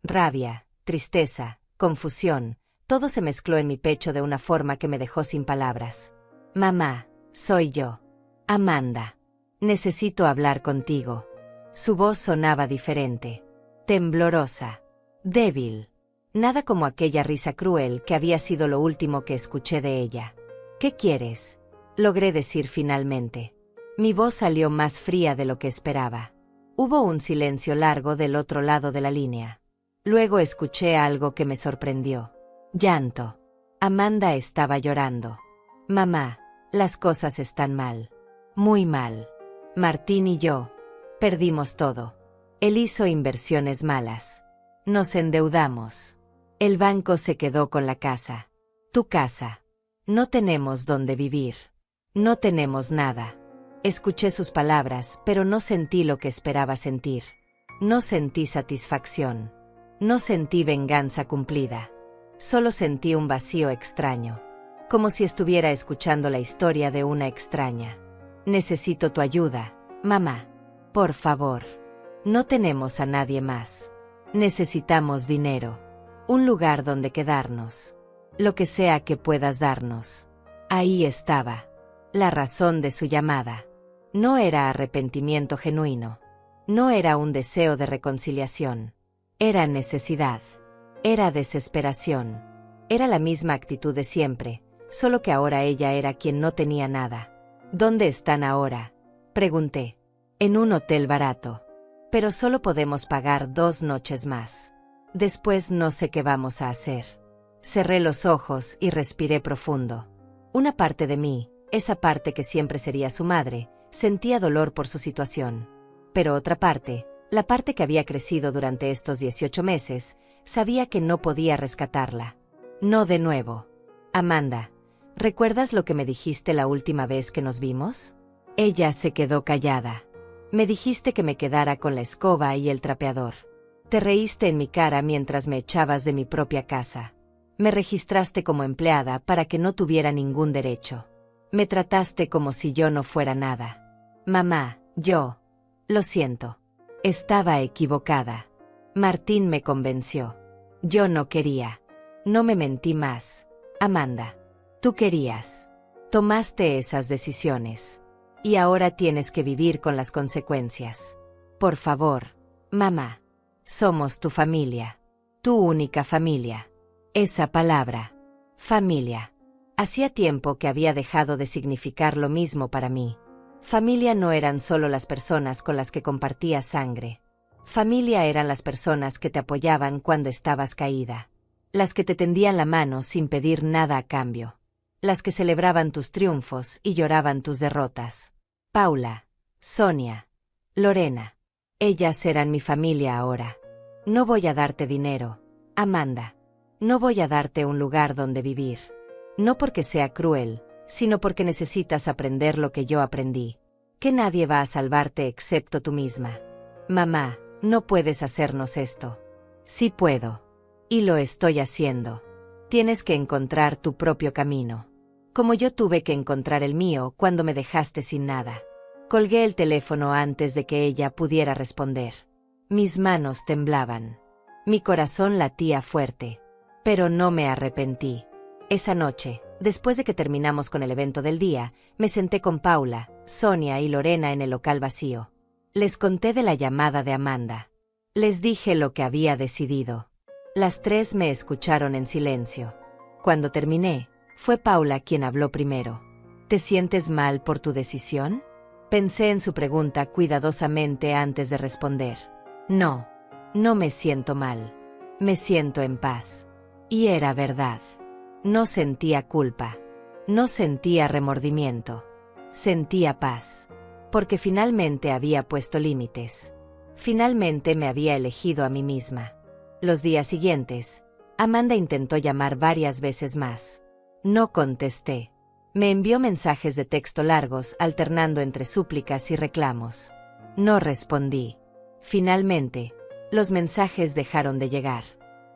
S1: Rabia, tristeza, confusión, todo se mezcló en mi pecho de una forma que me dejó sin palabras. Mamá, soy yo. Amanda. Necesito hablar contigo. Su voz sonaba diferente. Temblorosa. Débil. Nada como aquella risa cruel que había sido lo último que escuché de ella. ¿Qué quieres? Logré decir finalmente. Mi voz salió más fría de lo que esperaba. Hubo un silencio largo del otro lado de la línea. Luego escuché algo que me sorprendió. Llanto. Amanda estaba llorando. Mamá, las cosas están mal. Muy mal. Martín y yo perdimos todo. Él hizo inversiones malas. Nos endeudamos. El banco se quedó con la casa. Tu casa. No tenemos dónde vivir. No tenemos nada. Escuché sus palabras, pero no sentí lo que esperaba sentir. No sentí satisfacción. No sentí venganza cumplida. Solo sentí un vacío extraño. Como si estuviera escuchando la historia de una extraña. Necesito tu ayuda, mamá. Por favor. No tenemos a nadie más. Necesitamos dinero. Un lugar donde quedarnos. Lo que sea que puedas darnos. Ahí estaba. La razón de su llamada. No era arrepentimiento genuino. No era un deseo de reconciliación. Era necesidad. Era desesperación. Era la misma actitud de siempre, solo que ahora ella era quien no tenía nada. ¿Dónde están ahora?, pregunté. En un hotel barato. Pero solo podemos pagar 2 noches más. Después no sé qué vamos a hacer. Cerré los ojos y respiré profundo. Una parte de mí, esa parte que siempre sería su madre, sentía dolor por su situación. Pero otra parte, la parte que había crecido durante estos 18 meses, sabía que no podía rescatarla. No de nuevo. Amanda, ¿recuerdas lo que me dijiste la última vez que nos vimos? Ella se quedó callada. Me dijiste que me quedara con la escoba y el trapeador. Te reíste en mi cara mientras me echabas de mi propia casa. Me registraste como empleada para que no tuviera ningún derecho. Me trataste como si yo no fuera nada. Mamá, lo siento. Estaba equivocada. Martín me convenció. Yo no quería. No me mentí más. Amanda, tú querías. Tomaste esas decisiones. Y ahora tienes que vivir con las consecuencias. Por favor, mamá. Somos tu familia. Tu única familia. Esa palabra. Familia. Hacía tiempo que había dejado de significar lo mismo para mí. Familia no eran solo las personas con las que compartías sangre. Familia eran las personas que te apoyaban cuando estabas caída. Las que te tendían la mano sin pedir nada a cambio. Las que celebraban tus triunfos y lloraban tus derrotas. Paula, Sonia, Lorena. Ellas eran mi familia ahora. No voy a darte dinero, Amanda. No voy a darte un lugar donde vivir. No porque sea cruel, sino porque necesitas aprender lo que yo aprendí. Que nadie va a salvarte excepto tú misma. Mamá, no puedes hacernos esto. Sí puedo. Y lo estoy haciendo. Tienes que encontrar tu propio camino. Como yo tuve que encontrar el mío cuando me dejaste sin nada. Colgué el teléfono antes de que ella pudiera responder. Mis manos temblaban. Mi corazón latía fuerte. Pero no me arrepentí. Esa noche, después de que terminamos con el evento del día, me senté con Paula, Sonia y Lorena en el local vacío. Les conté de la llamada de Amanda. Les dije lo que había decidido. Las 3 me escucharon en silencio. Cuando terminé, fue Paula quien habló primero. ¿Te sientes mal por tu decisión? Pensé en su pregunta cuidadosamente antes de responder. No, no me siento mal. Me siento en paz. Y era verdad. No sentía culpa. No sentía remordimiento. Sentía paz. Porque finalmente había puesto límites. Finalmente me había elegido a mí misma. Los días siguientes, Amanda intentó llamar varias veces más. No contesté. Me envió mensajes de texto largos alternando entre súplicas y reclamos. No respondí. Finalmente, los mensajes dejaron de llegar.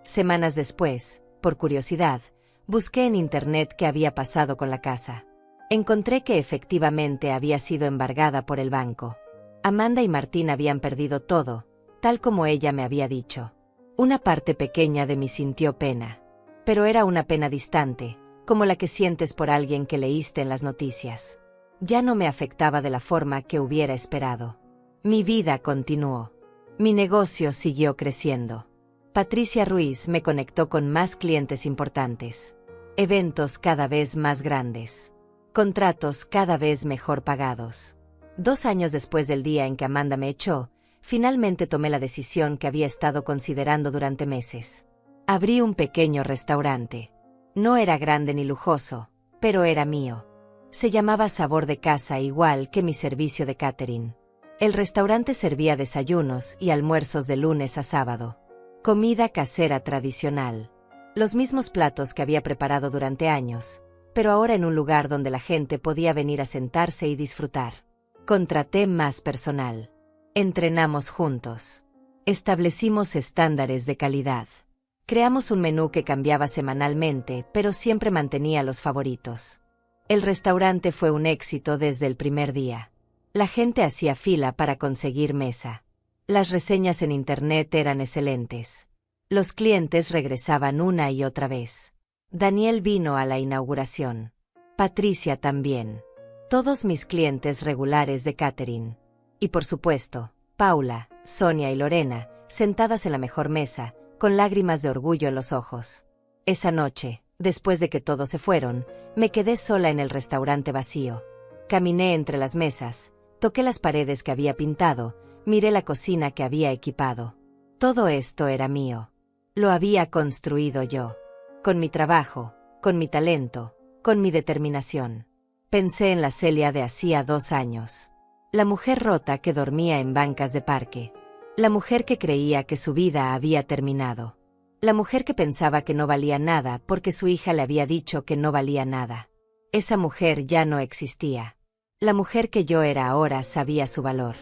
S1: Semanas después, por curiosidad, busqué en internet qué había pasado con la casa. Encontré que efectivamente había sido embargada por el banco. Amanda y Martín habían perdido todo, tal como ella me había dicho. Una parte pequeña de mí sintió pena. Pero era una pena distante, como la que sientes por alguien que leíste en las noticias. Ya no me afectaba de la forma que hubiera esperado. Mi vida continuó. Mi negocio siguió creciendo. Patricia Ruiz me conectó con más clientes importantes. Eventos cada vez más grandes. Contratos cada vez mejor pagados. 2 años después del día en que Amanda me echó, finalmente tomé la decisión que había estado considerando durante meses. Abrí un pequeño restaurante. No era grande ni lujoso, pero era mío. Se llamaba Sabor de Casa, igual que mi servicio de catering. El restaurante servía desayunos y almuerzos de lunes a sábado. Comida casera tradicional. Los mismos platos que había preparado durante años, pero ahora en un lugar donde la gente podía venir a sentarse y disfrutar. Contraté más personal. Entrenamos juntos. Establecimos estándares de calidad. Creamos un menú que cambiaba semanalmente, pero siempre mantenía los favoritos. El restaurante fue un éxito desde el primer día. La gente hacía fila para conseguir mesa. Las reseñas en internet eran excelentes. Los clientes regresaban una y otra vez. Daniel vino a la inauguración. Patricia también. Todos mis clientes regulares de catering. Y por supuesto, Paula, Sonia y Lorena, sentadas en la mejor mesa, con lágrimas de orgullo en los ojos. Esa noche, Después de que todos se fueron, me quedé sola en el restaurante vacío. Caminé entre las mesas, toqué las paredes que había pintado, miré la cocina que había equipado. Todo esto era mío. Lo había construido yo. Con mi trabajo, con mi talento, con mi determinación. Pensé en la Celia de hacía 2 años. La mujer rota que dormía en bancas de parque. La mujer que creía que su vida había terminado. La mujer que pensaba que no valía nada porque su hija le había dicho que no valía nada. Esa mujer ya no existía. La mujer que yo era ahora sabía su valor.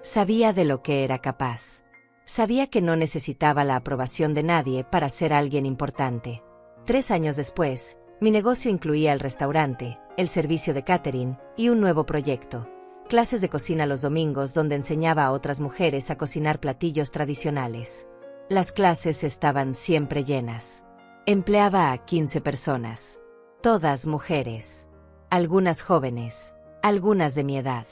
S1: Sabía de lo que era capaz. Sabía que no necesitaba la aprobación de nadie para ser alguien importante. 3 años después, mi negocio incluía el restaurante, el servicio de catering y un nuevo proyecto. Clases de cocina los domingos donde enseñaba a otras mujeres a cocinar platillos tradicionales. Las clases estaban siempre llenas. Empleaba a 15 personas. Todas mujeres. Algunas jóvenes. Algunas de mi edad.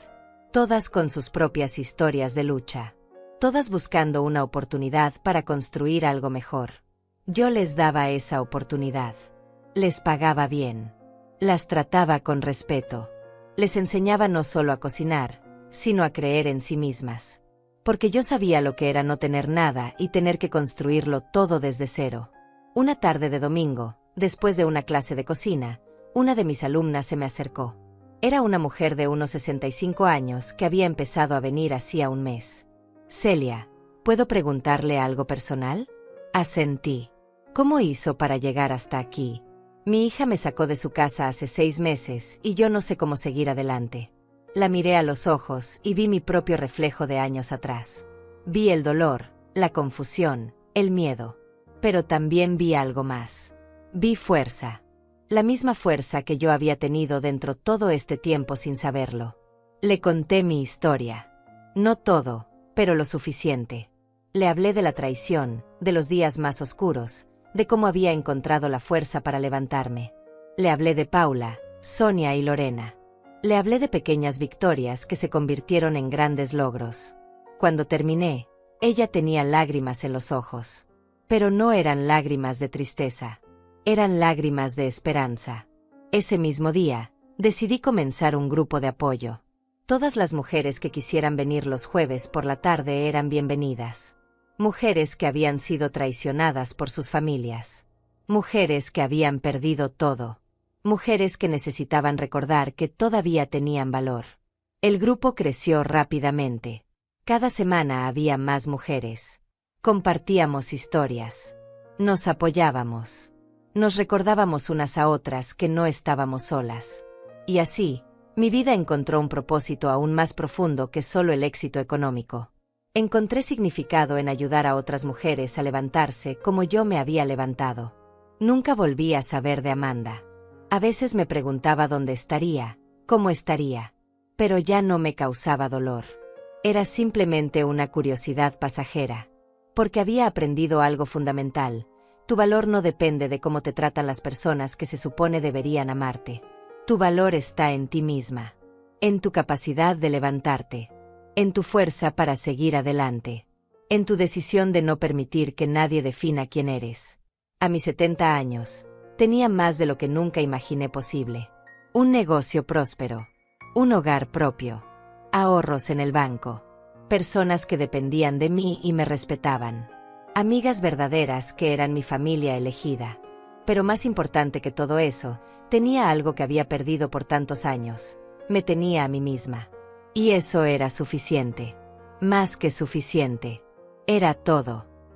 S1: Todas con sus propias historias de lucha. Todas buscando una oportunidad para construir algo mejor. Yo les daba esa oportunidad. Les pagaba bien. Las trataba con respeto. Les enseñaba no solo a cocinar, sino a creer en sí mismas. Porque yo sabía lo que era no tener nada y tener que construirlo todo desde cero. Una tarde de domingo, después de una clase de cocina, una de mis alumnas se me acercó. Era una mujer de unos 65 años que había empezado a venir hacía un mes. Celia, ¿puedo preguntarle algo personal? Asentí. ¿Cómo hizo para llegar hasta aquí? Mi hija me sacó de su casa hace 6 meses y yo no sé cómo seguir adelante. La miré a los ojos y vi mi propio reflejo de años atrás. Vi el dolor, la confusión, el miedo. Pero también vi algo más. Vi fuerza. La misma fuerza que yo había tenido dentro todo este tiempo sin saberlo. Le conté mi historia. No todo, pero lo suficiente. Le hablé de la traición, de los días más oscuros, de cómo había encontrado la fuerza para levantarme. Le hablé de Paula, Sonia y Lorena. Le hablé de pequeñas victorias que se convirtieron en grandes logros. Cuando terminé, ella tenía lágrimas en los ojos. Pero no eran lágrimas de tristeza. Eran lágrimas de esperanza. Ese mismo día, decidí comenzar un grupo de apoyo. Todas las mujeres que quisieran venir los jueves por la tarde eran bienvenidas. Mujeres que habían sido traicionadas por sus familias. Mujeres que habían perdido todo. Mujeres que necesitaban recordar que todavía tenían valor. El grupo creció rápidamente. Cada semana había más mujeres. Compartíamos historias. Nos apoyábamos. Nos recordábamos unas a otras que no estábamos solas. Y así, mi vida encontró un propósito aún más profundo que solo el éxito económico. Encontré significado en ayudar a otras mujeres a levantarse como yo me había levantado. Nunca volví a saber de Amanda. A veces me preguntaba dónde estaría, cómo estaría. Pero ya no me causaba dolor. Era simplemente una curiosidad pasajera. Porque había aprendido algo fundamental. Tu valor no depende de cómo te tratan las personas que se supone deberían amarte. Tu valor está en ti misma. En tu capacidad de levantarte. En tu fuerza para seguir adelante. En tu decisión de no permitir que nadie defina quién eres. A mis 70 años, tenía más de lo que nunca imaginé posible. Un negocio próspero. Un hogar propio. Ahorros en el banco. Personas que dependían de mí y me respetaban. Amigas verdaderas que eran mi familia elegida. Pero más importante que todo eso, tenía algo que había perdido por tantos años. Me tenía a mí misma. Y eso era suficiente. Más que suficiente. Era todo.